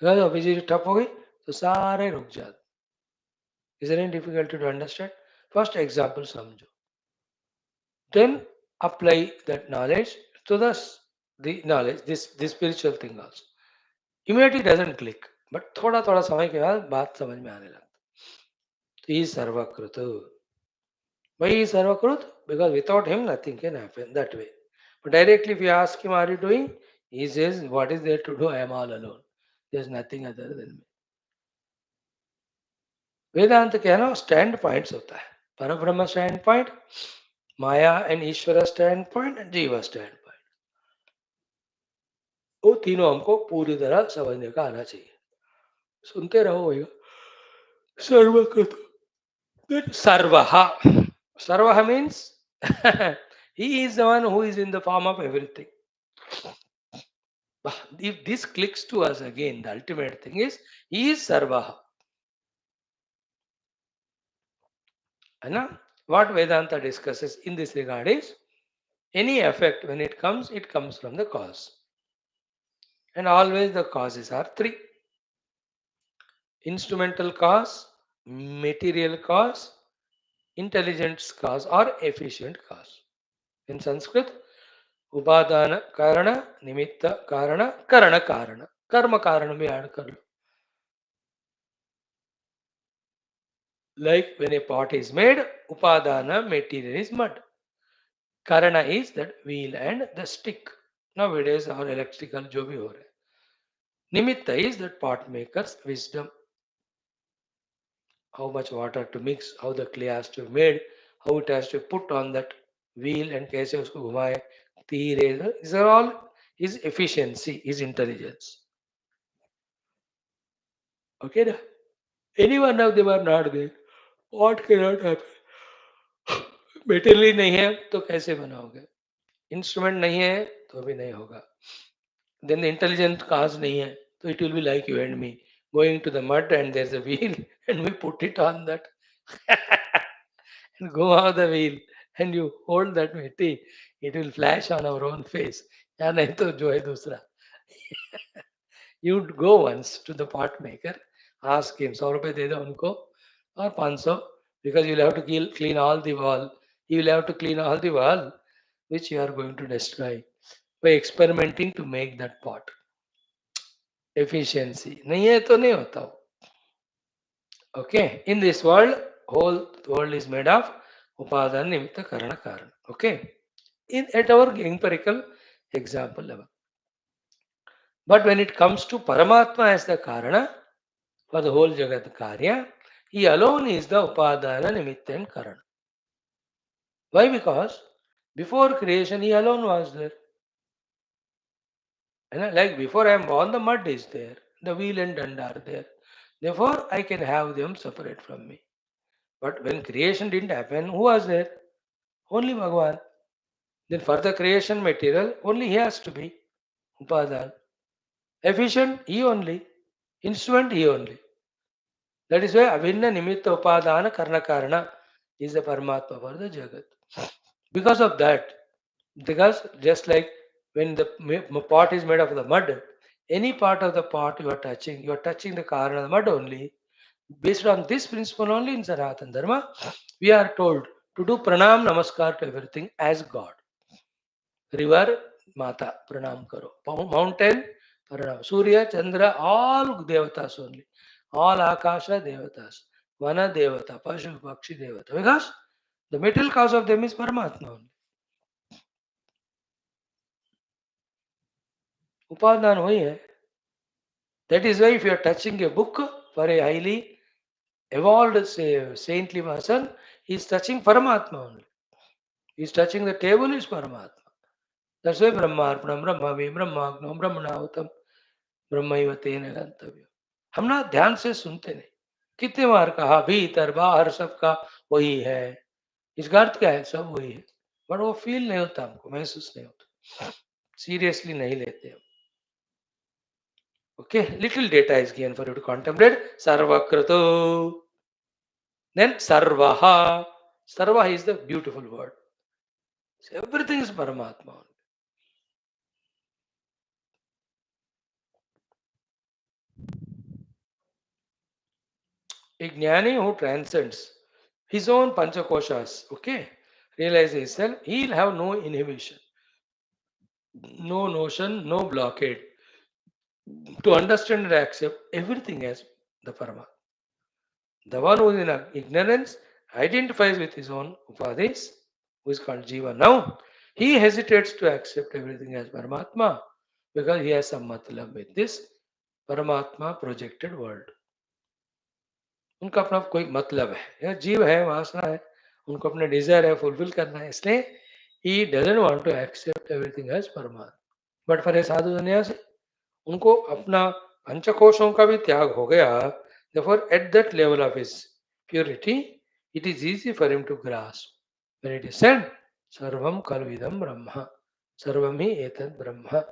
अगर बिजली ठप हो गई तो सारे रुक जाते. Isn't it difficult to understand? First example समझो. Then apply that knowledge to the knowledge, this spiritual thing also. Immediately doesn't click, but थोड़ा थोड़ा समय के बाद बात समझ में आने लगता. तो he is Sarvakrut. Why he is Sarvakrut? Because without him nothing can happen that way. But directly if you ask him, are you doing? He says, what is there to do? I am all alone. There is nothing other than me. वेदांत के ना stand points होता है. परब्रह्म stand point, Maya and Ishwar stand point and जीव stand point. वो तीनों हमको पूरी तरह समझने का आना चाहिए. सुनते रहो भैया. सर्वकृत. Sarvaha. Sarvaha means he is the one who is in the form of everything. If this clicks to us again, the ultimate thing is he is Sarvaha. What Vedanta discusses in this regard is any effect, when it comes from the cause. And always the causes are three: instrumental cause, material cause, intelligence cause, or efficient cause. In Sanskrit, उपादान कारण, निमित्त कारण, करण कारण, कर्म कारण में add कर लो. Like when a pot is made, upadana material is mud. Karana is that wheel and the stick. Nowadays our electrical जो भी हो रहा है. Nimitta is that pot maker's wisdom. How much water to mix, how the clay has to be made, how it has to be put on that wheel and कैसे उसको घुमाए, तीर, these are all his efficiency, his intelligence. Okay, na? Any one of them are not there. What cannot happen? Material नहीं है तो कैसे बनाओगे? Instrument नहीं है तो भी नहीं होगा. Then the intelligent cause nahi hai. So it will be like you and me going to the mud and there's a wheel and we put it on that and go off the wheel and you hold that mitti. It will flash on our own face. या नहीं तो जो है दूसरा. You'd go once to the pot maker, ask him 100 रुपए दे दो उनको और 500 because you'll have to clean all the wall. You will have to clean all the wall which you are going to destroy by experimenting to make that pot. Efficiency नहीं है तो नहीं होता. Okay, in this world, whole world is made of upadana nimitta karana karana. Okay, at our empirical example level. But when it comes to Paramatma as the karana for the whole jagat karya, he alone is the upadana nimitta and karana. Why? Because before creation he alone was there. And like before I am born, the mud is there, the wheel and danda are there. Therefore, I can have them separate from me. But when creation didn't happen, who was there? Only Bhagavan. Then for the creation material, only he has to be Upadan. Efficient, he only. Instrument, he only. That is why Avinna Nimitta Upadana Karna Karana is the Paramatma for the Jagat. Because of that, because just like when the pot is made of the mud, any part of the pot you are touching the Karana, the mud only. Based on this principle only in Sanatana Dharma, we are told to do pranam namaskar to everything as God. River, Mata, pranam karo. Mountain, pranam. Surya, Chandra, all devatas only. All Akasha devatas. Vana devata, Pashu, Pakshi devata. Because the material cause of them is Paramatma only. Upadana वही है. That is why if you are touching a book for a highly evolved saintly person, he is touching Paramatma only. He is touching the table is Paramatma. That's why Brahmarpanam Brahmave Brahmagno Brahmanahutam Brahmaiva Tena Gantavya. हम ना ध्यान से सुनते नहीं. कितने बार कहा भीतर बाहर सबका वही है. इसका अर्थ क्या है? सब वही है. बट वो फील नहीं होता, हमको महसूस नहीं होता, सीरियसली नहीं लेते हम. Okay, little data is given for you to contemplate. Sarvakrato. Then Sarvaha. Sarva is the beautiful word. So everything is Paramatma. A jnani who transcends his own panchakoshas, okay, realizes himself, he'll have no inhibition, no notion, no blockade to understand and accept everything as the Paramatma. The one who is in ignorance identifies with his own upadhis, who is called Jiva now. He hesitates to accept everything as Paramatma because he has some matlab with this Paramatma projected world. उनका अपना कोई मतलब है, या जीव है, वासना है, उनको अपने डिजायर है, फुलफिल करना है, इसलिए he doesn't want to accept everything as परमात्मा. बट फॉर ए साधु सन्यासी उनको अपना पंचकोशों का भी त्याग हो गया. Therefore, at that level of his purity, it is easy for him to grasp. When it is said, Sarvam Kalvidam Brahma, Sarvam hi Etad Brahma,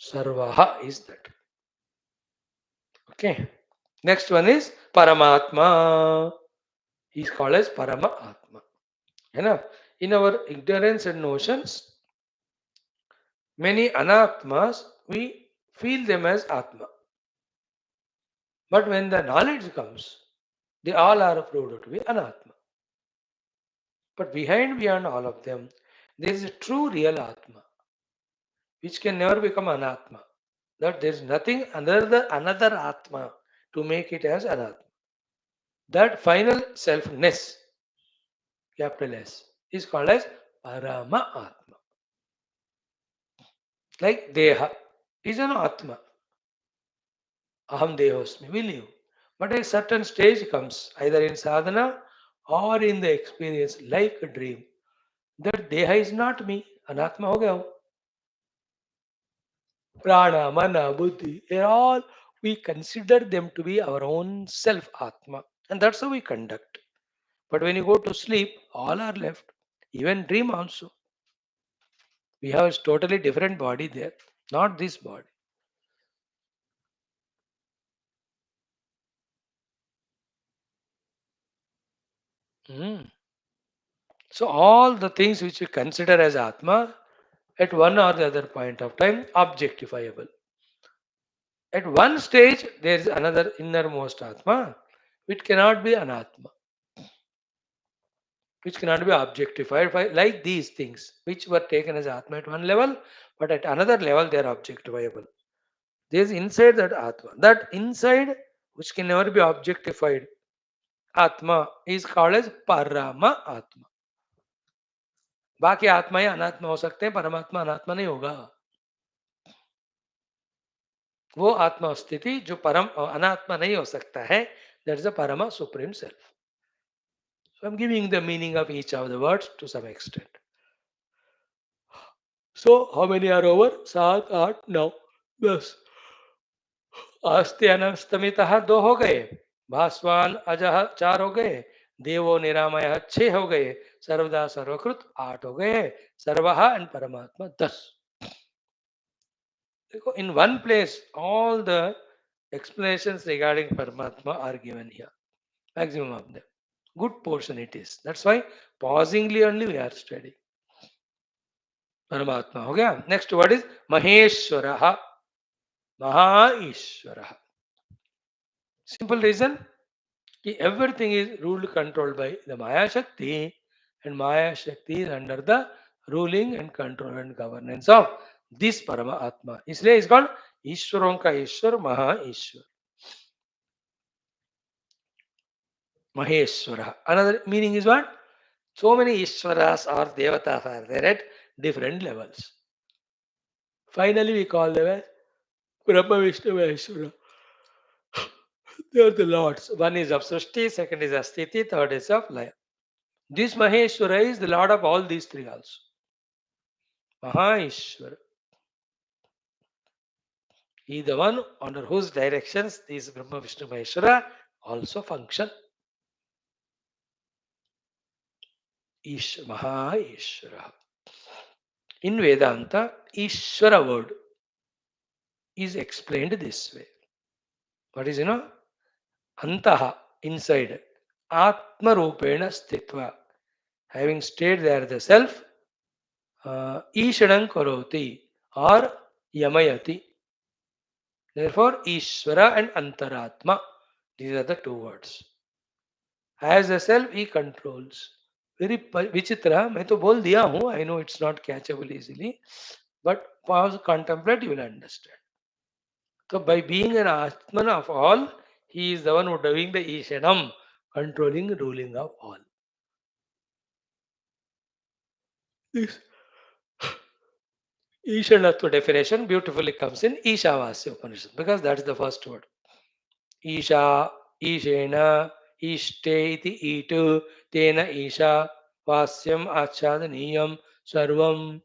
Sarvaha is that. Okay. Next one is Paramatma. He is called as Paramatma. In our ignorance and notions, many anatmas, we feel them as Atma. But when the knowledge comes, they all are proved to be anatma. But beyond all of them, there is a true real Atma, which can never become anatma. That there is nothing another Atma to make it as anatma. That final selfness, capital S, is called as Parama Atma. Like Deha is an Atma. Aham Dehosmi, will you? But a certain stage comes, either in sadhana or in the experience, like a dream. That Deha is not me. Anatma ho gaya hu. Prana, Mana, Buddhi, they're all, we consider them to be our own self, Atma. And that's how we conduct. But when you go to sleep, all are left. Even dream also. We have a totally different body there, not this body. Hmm. So all the things which we consider as Atma, at one or the other point of time, objectifiable. At one stage, there is another innermost Atma, which cannot be Anatma, which cannot be objectified by, like these things, which were taken as Atma at one level, but at another level, they are objectifiable. There is inside that Atma. That inside, which can never be objectified, Atma is called as Parama Atma. बाकी आत्माएं अनात्मा हो सकते हैं, परमात्मा अनात्मा नहीं होगा. वो आत्मा स्थिति जो परम अनात्मा नहीं हो सकता है, दैट इज द परम supreme self. So I'm giving the meaning of each of the words to some extent. So how many are over? 7, 8, 9, 10. आस्ते अनस्तमितः 2 हो गए, भास्वान अजह 4 हो गए, देवो निरामय 6 हो गए, सर्वदा सर्वकृत 8 हो गए, सर्वः एंड परमात्मा 10. In one place, all the explanations regarding Paramatma are given here. Maximum of them. Good portion it is. That's why pausingly only we are studying. Paramatma हो गया. Next word is Maheshwaraha. Mahaishwaraha. Simple reason कि everything is ruled controlled by the Maya Shakti, and Maya Shakti is under the ruling and control and governance of this Parama Atma. इसलिए is called ईश्वरों का ईश्वर महाईश्वर. Maheshwara. Another meaning is what? So many Ishwaras or Devatas are there at different levels. Finally, we call them as Brahma, Vishnu, Maheshwara. They are the lords. One is of Srishti, second is of Sthiti, third is of Laya. This Maheshwara is the lord of all these three also. Maheshwara. He is the one under whose directions these Brahma, Vishnu, Maheshwara also function. Maheshwara. In Vedanta, Ishvara word is explained this way. What is, Antaha, inside, Atma Rupena Sthitva, having stayed there the self, Ishanam Karoti or Yamayati. Therefore, Ishvara and Antaratma, these are the two words. As the self, he controls. Very vichitra, मैं तो बोल दिया हूँ, I know it's not catchable easily, but pause, contemplate, you will understand. So by being an Atman of all, he is the one who doing the Ishanam, controlling, ruling of all. This Ishanatva definition beautifully comes in Ishavasya Upanishad because that's the first word. Isha, Ishena, Ishte iti itu, Tena Isha, Vasyam Achadaniyam, Sarvam,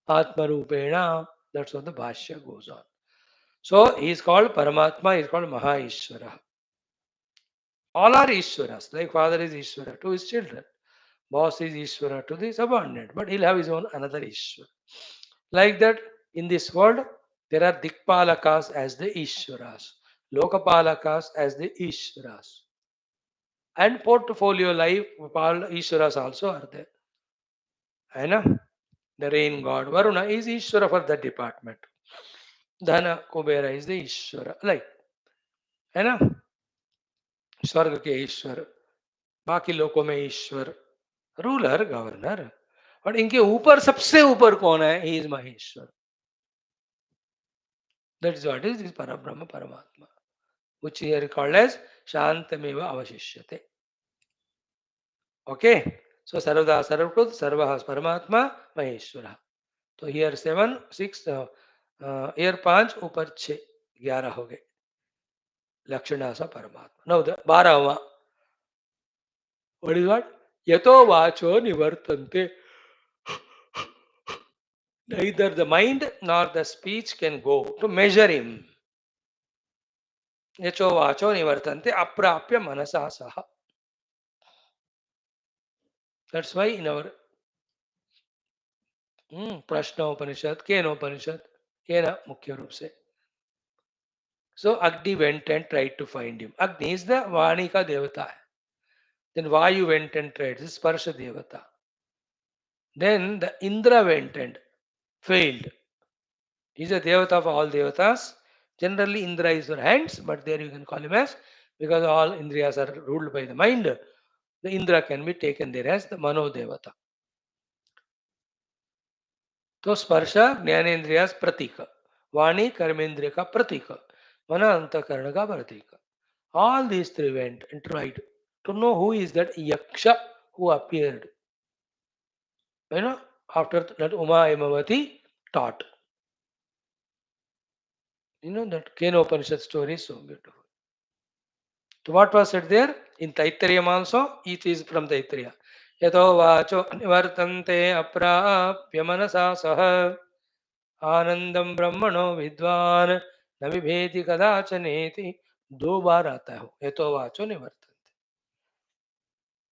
Atmarupena. That's what the Bhashya goes on. So he is called Paramatma, he is called Mahaishvara. All are Ishwaras, like father is Ishvara to his children. Boss is Ishvara to the subordinate, but he'll have his own another Ishvara. Like that, in this world, there are Dikpalakas as the Ishwaras, Lokapalakas as the Ishwaras, and portfolio life Ishwaras also are there. Aina? The rain god Varuna is Ishwara for that department. Dhana Kubera is the Ishwara. Like, Aina? स्वर्ग के ईश्वर, बाकी लोकों में ईश्वर, ruler governor, और इनके ऊपर सबसे ऊपर कौन है? He is Maheshwar. That is what is परब्रह्म परमात्मा, which here called as Shantameva Avashishyate. Okay, so Sarvada Sarvakut Sarvahas Paramatma Maheshwara. So here 7, 6, here 5 ऊपर 6, 11 हो गए लक्षणा सा परमात्मा. Now the 12वां, what is what? यतो वाचो निवर्तन्ते. Neither the mind nor the speech can go to measure him. Yacho vacho nivartante aprapya manasa saha. That's why in our Prashnopanishad Kenopanishad केना मुख्य रूप से. So Agni went and tried to find him. Agni is the Vani ka devata. Then Vayu went and tried. This is Sparsha devata. Then the Indra went and failed. He is a devata of all devatas. Generally Indra is your hands, but there you can call him as, because all Indriyas are ruled by the mind, the Indra can be taken there as the Mano devata. तो स्पर्श ज्ञानेन्द्रिया प्रतीक, वाणी कर्मेंद्रिय का प्रतीक, मन अंतकरण का प्रतीक. All these three went and tried to know who is that yaksha who appeared. After that Uma Emavati taught. That Kena Upanishad story is so beautiful. So what was said there? In Taittiriya also, it is from Taittiriya. Yato vacho nivartante aprapya manasa saha आनंदम ब्रह्मणो विद्वान न विभेति कदाचनेति. 2 बार आता है ये तो वाचो निवर्तन्ते.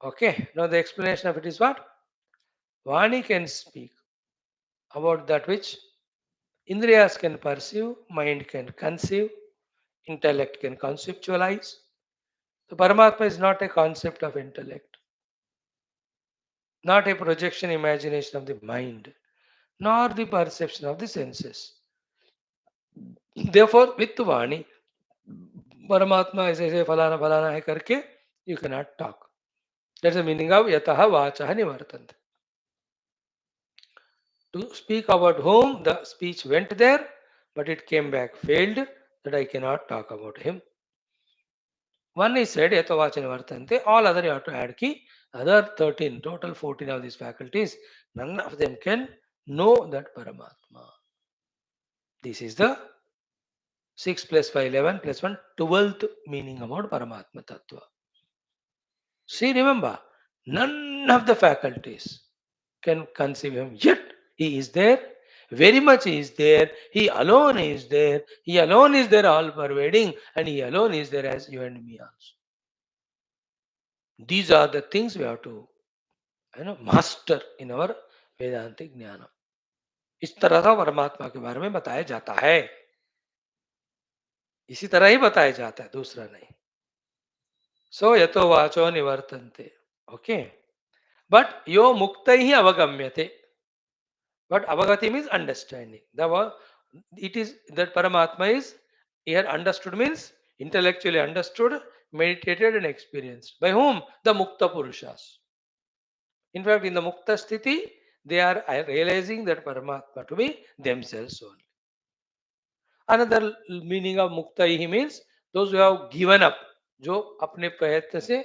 Okay, now the explanation of it is what? Vani can speak about that which Indriyas can perceive, mind can conceive, intellect can conceptualize. The Paramatma is not a concept of intellect, not a projection imagination of the mind, nor the perception of the senses. Therefore, with Vani, Paramatma is ऐसे फलाना फलाना है करके you cannot talk. That's the meaning of yataha vachaha nivartante. To speak about whom the speech went there, but it came back failed, that I cannot talk about him. One is said yataha vacha nivartante, all other you have to add ki, other 13, total 14 of these faculties, none of them can know that Paramatma. This is the 6 plus 5, 11 plus 1, 12th meaning about Paramatma Tattva. See, remember, none of the faculties can conceive him, yet he is there, very much he is there, he alone is there, he alone is there all pervading, and he alone is there as you and me also. These are the things we have to master in our Vedantic Jnana. इस तरह का परमात्मा के बारे में बताया जाता है, इसी तरह ही बताया जाता है, दूसरा नहीं. सो यतो वाचो निवर्तन्ते. Okay, but यो मुक्तैः अवगम्यते. But avagati means understanding. It is that Paramatma is here understood, means intellectually understood, meditated and experienced. By whom? The Mukta Purushas. In fact, in the Mukta Sthiti, they are realizing that Paramatma to be themselves only. Another meaning of Mukta he means those who have given up, जो अपने प्रयत्न से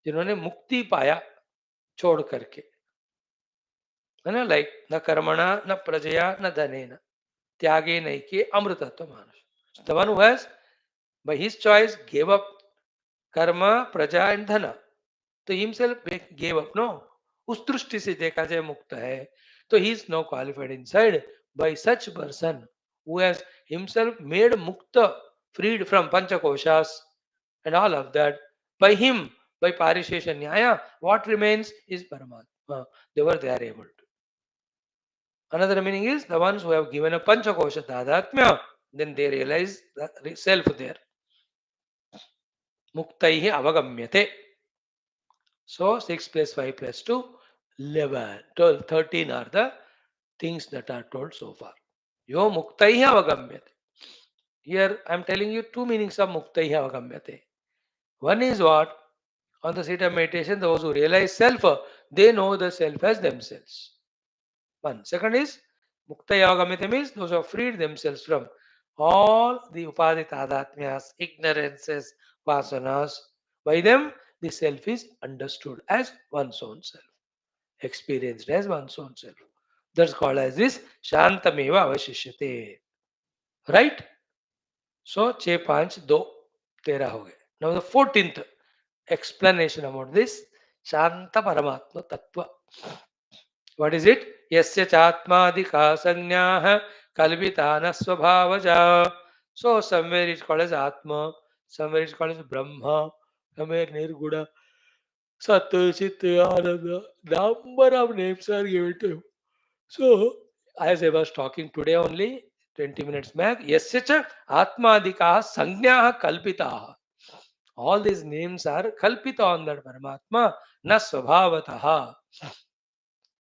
जिन्होंने मुक्ति पाया छोड़ करके, है ना, लाइक न कर्मणा न प्रजया न धनेन त्यागे नैके अमृतत्व मानुष. The one who has by his choice gave up karma, praja and dhana, तो himself gave up. No, उस दृष्टि से देखा जाए मुक्त है तो he is now qualified inside by such person who has himself made mukta, freed from panchakoshas and all of that. By him, by parishesha nyaya, what remains is Paramatma. They are able to. Another meaning is the ones who have given a panchakosha tadatmya, then they realize the self there. Muktaihi avagamyate. So 6 plus 5 plus 2, 11, 12, 13 are the things that are told so far. Yo muktaihi avagamyate. Here I am telling you 2 meanings of muktaihi avagamyate. One is what? On the seat of meditation, those who realize self, they know the self as themselves. One. Second is Muktaya Agamita means those who have freed themselves from all the Upadhi Tadatmyas, ignorances, vasanas. By them, the self is understood as one's own self, experienced as one's own self. That's called as this Shantameva Avashishyate. Right? So, 6, 5, 2, 13 ho gaye. Now the 14th explanation about this Shanta Paramatma Tattva. What is it? Yasya chatmadika sanyah kalvitana svabhavaja. So somewhere it's called as Atma, somewhere it's called as Brahma, somewhere Nirguna, Satya, Chitya, Ananda. Number of names are given to him. So, as I was talking today only, 20 minutes back, Yasya cha Atmadika Sangnya Kalpita. All these names are Kalpita on that Paramatma, na Swabhavataha.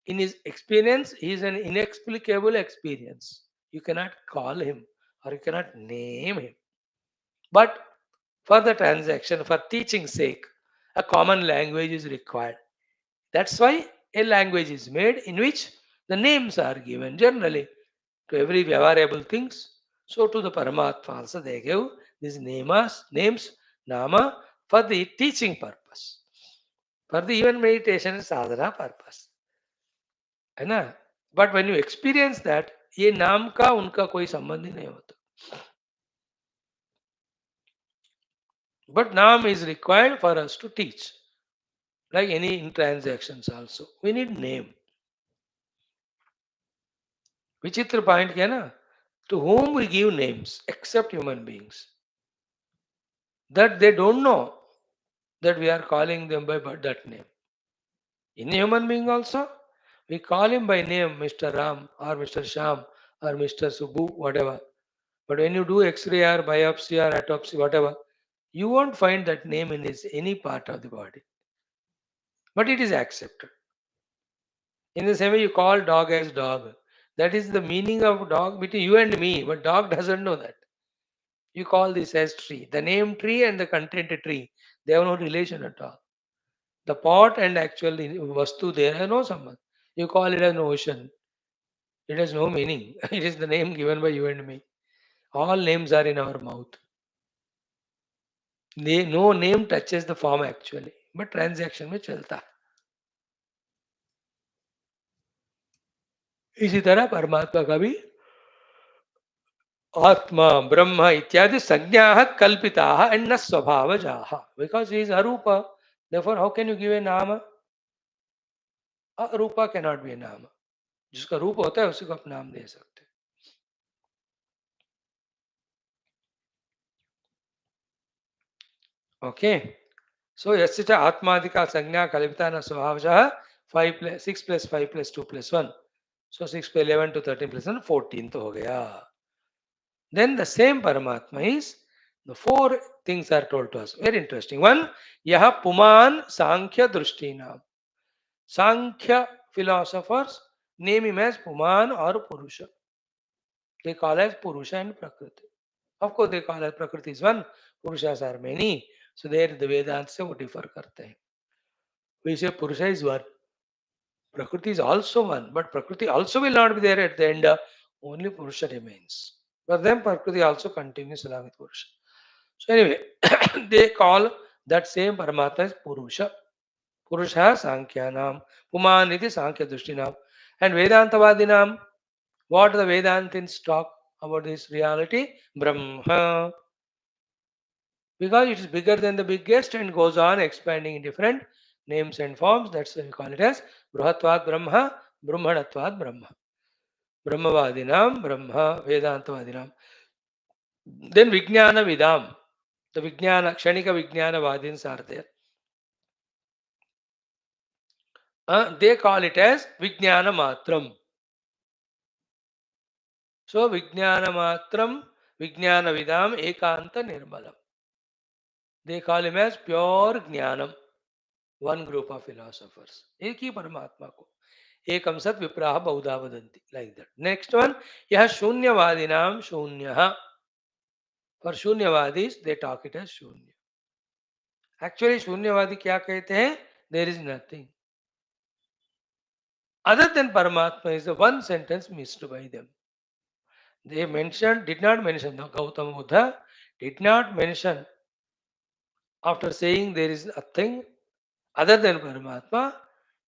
In his experience, he is an inexplicable experience. You cannot call him or you cannot name him. But for the transaction, for teaching sake, a common language is required. That's why a language is made in which the names are given generally to every variable things. So to the Paramatma also they give these names, Nama, for the teaching purpose, for the even meditation and sadhana purpose. है ना? But when you experience that ये नाम का उनका कोई संबंध ही नहीं होता. But Nam is required for us to teach. Like any in transactions also. We need name. विचित्र पॉइंट क्या है ना? To whom we give names, except human beings, that they don't know that we are calling them by that name. In a human being also, we call him by name, Mr. Ram or Mr. Sham or Mr. Subbu, whatever. But when you do X-ray or biopsy or autopsy, whatever, you won't find that name in his any part of the body. But it is accepted. In the same way, you call dog as dog. That is the meaning of dog between you and me, but dog doesn't know that. You call this as tree. The name tree and the content tree, they have no relation at all. The pot and actual vastu there have no someone. You call it as an ocean. It has no meaning. It is the name given by you and me. All names are in our mouth. No name touches the form actually, but transaction में चलता है. इसी तरह परमात्मा का भी आत्मा ब्रह्म इत्यादि संज्ञा कल्पिता एंड न स्वभावजा बिकॉज ही इज अरूप. therefore how can you give a नाम? अरूपा कैनॉट बी ए नाम. जिसका रूप होता है उसी को आप नाम दे सकते हैं. ओके. सो यस्य च आत्मादिका संज्ञा कल्पिता न स्वभावजा 6 + 5 + 2 + 1. सो 6 पे 11 to 13 + 1 14 तो हो गया. Then the same Paramatma is, the four things are told to us. Very interesting. One, Yaha Puman Sankhya Drishtinam. Sankhya philosophers name him as Puman or Purusha. They call as Purusha and Prakriti. Of course, they call as Prakriti is one, Purushas are many. So there the Vedanta se wo differ karte hain. We say Purusha is one. Prakriti is also one, but Prakriti also will not be there at the end. Only Purusha remains. But then Prakriti also continues along with Purusha. So anyway, they call that same Paramatma as Purusha. Purusha Sankhyanam. Puman iti Sankhya Drishtinam. And Vedantavadinam. What the Vedantins talk about this reality? Brahma. Because it is bigger than the biggest and goes on expanding in different names and forms. That's why we call it as Bruhatvad Brahma, Brahmanatvad Brahma. Brahmavadinam, Brahma, Vedantavadinam. Then Vijnana Vidam. The Vijnana, Kshanika Vijnana Vadins are there. They call it as Vijnana Matram. So Vijnana Matram, Vijnana Vidam, Ekanta Nirmalam. They call him as pure Jnanam. One group of philosophers. एक ही परमात्मा को एकम सत विप्राह बहुधा वदन्ति. Like that. Next one, यह शून्यवादिनाम शून्यः. For शून्यवादीस, they talk it as शून्य. Actually, शून्यवादी क्या कहते हैं? There is nothing. Other than Paramatma is the one sentence missed by them. They did not mention, the Gautama Buddha did not mention after saying there is nothing other than Paramatma,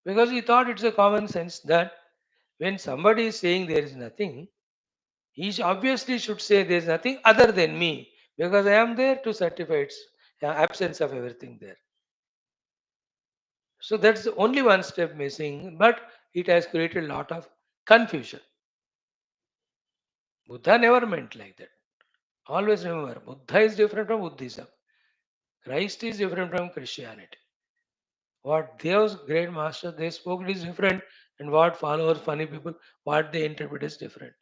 because he thought it's a common sense that when somebody is saying there is nothing, he obviously should say there is nothing other than me, because I am there to certify its absence of everything there. So that's the only one step missing, but it has created a lot of confusion. Buddha never meant like that. Always remember, Buddha is different from Buddhism. Christ is different from Christianity. What those great masters they spoke is different, and what followers, funny people, what they interpret is different.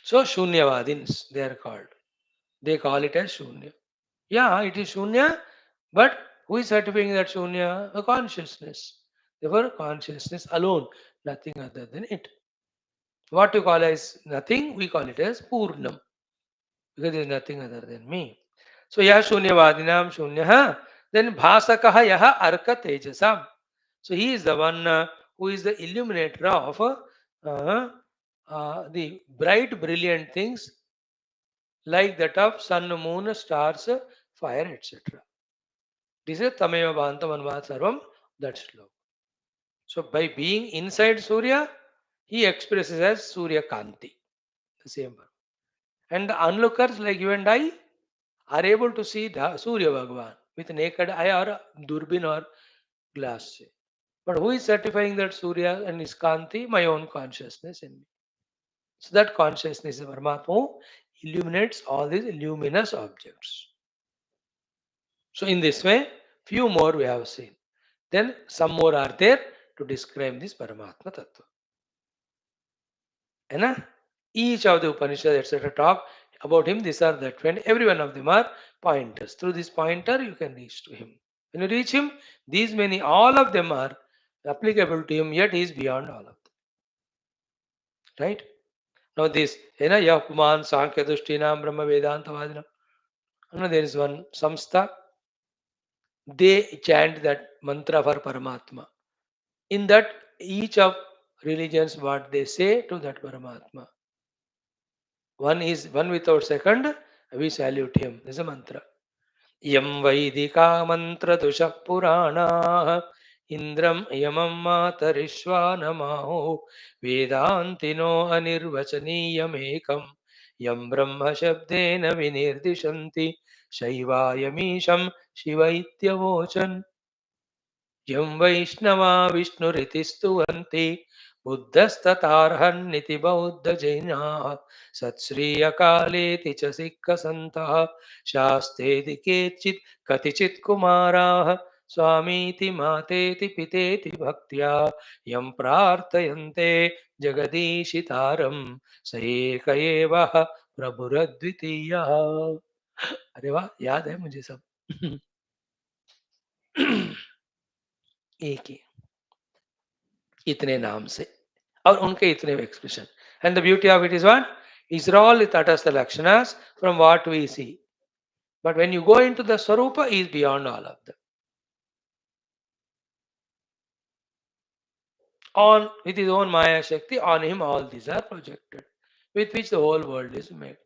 So Shunyavadins, they are called. They call it as Shunya. Yeah, it is Shunya, but who is certifying that Shunya? A consciousness. Therefore, consciousness alone, nothing other than it. What you call as nothing, we call it as Purnam, because there is nothing other than me. So, Yah Shunyavadinam Shunyaha, then Bhasakaha Yaha Arka Tejasam. So, he is the one who is the illuminator of the bright, brilliant things like that of sun, moon, stars, fire, etc. This is Tameva Bhanta Manvat Sarvam, that's slow. So by being inside Surya, he expresses as Surya Kanti, the same word. And the onlookers like you and I are able to see the Surya Bhagavan with naked eye or durbin or glass. But who is certifying that Surya and his Kanti? My own consciousness in me. So that consciousness is Paramatma who illuminates all these luminous objects. So in this way, few more we have seen. Then some more are there to describe this Paramatma Tattva. And each of the Upanishads, etc., talk about him, this or that. When every one of them are pointers. Through this pointer, you can reach to him. When you reach him, these many, all of them are applicable to him, yet he is beyond all of them. Right? Now this, Yakuman, Sankhya, Dushtinam, Brahma, Vedanta, Vadina. There is one samstha. They chant that mantra for Paramatma. In that, each of religions, what they say to that Paramatma. One is one without second, we salute him. This is a mantra. Yam Vaidika mantra dusha Purana Indram Yamam Matarishva Namaho Vedantino Anirvachaniyam Ekam Yam Brahma Shabdena Vinirdishanti Shaivayamisham Shivaitya यं वैष्णवा विष्णुरितिस्तुवन्ति बुद्धस्तथार्हन्निति बौद्धजैनाः सत्श्रीयकालेति च सिक्खसन्तः शास्तेति केचित् कतिचित् कुमाराः स्वामीति मातेति पितेति भक्त्या यं प्रार्थयन्ते जगदीशितारं स एक एव प्रभुरद्वितीयः. अरे वाह, याद है मुझे सब. एक ही इतने नाम से और उनके इतने expression. And the beauty of it is what is all तटस्थ लक्षणास from what we see, but when you go into the स्वरूप is beyond all of that. On with his own Maya Shakti, on him all these are projected, with which the whole world is made.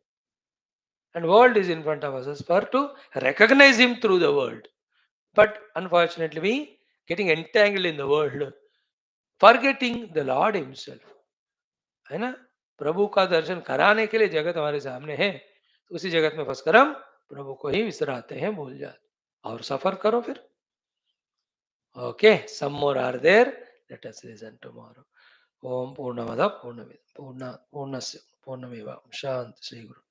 And world is in front of us as for to recognize him through the world. But unfortunately, we getting entangled in the world, forgetting the Lord himself. है ना. प्रभु का दर्शन कराने के लिए जगत हमारे सामने है, तो उसी जगत में फंसकर हम प्रभु को ही विसराते हैं, भूल जाते. और सफर करो फिर. Okay, some more are there, let us listen tomorrow. ओम पूर्णमद पूर्णमिद पूर्णस्य पूर्णमेवावशिष्यते. शांति. श्री गुरु.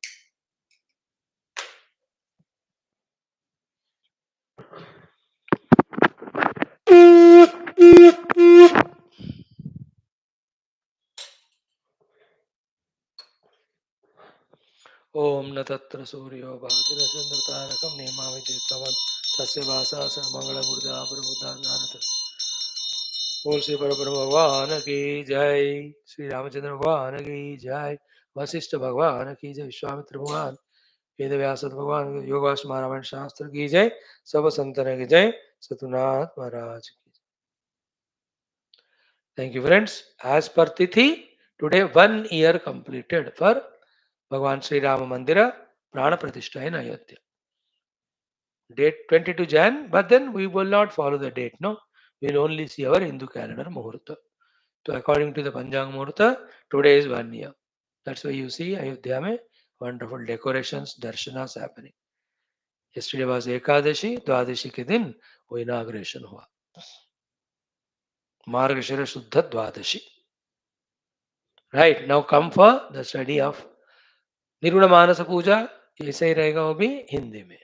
ओम न तत्र सूर्यो भाति न चंद्रतारकं नेमामि दीप्तवान् तस्य भासा सर्वमंगलमूर्तिः प्रबुद्धानाथ. बोल श्री परब्रह्म भगवान की जय. श्री रामचंद्र भगवान की जय. वशिष्ठ भगवान की जय. विश्वामित्र भगवान, वेद व्यास भगवान, योगाश्म रामायण शास्त्र की जय. सब संतन की जय. सतुनाथ महाराज की. Thank you friends. As per तिथि टुडे 1 year completed for भगवान श्री राम मंदिर प्राण प्रतिष्ठा in Ayodhya. Date 22 Jan, but then we will not follow the date. No, we will only see our Hindu calendar Muhurta. So according to the Panchang Muhurta, today is 1 year. That's why you see Ayodhya में wonderful decorations, darshanas happening. Yesterday was Ekadashi, Dwadashi के दिन वो inauguration हुआ। मार्गशीर शुद्ध द्वादशी। Right, now come for the study of निर्गुण मानस पूजा। ऐसे ही रहेगा वो भी हिंदी में।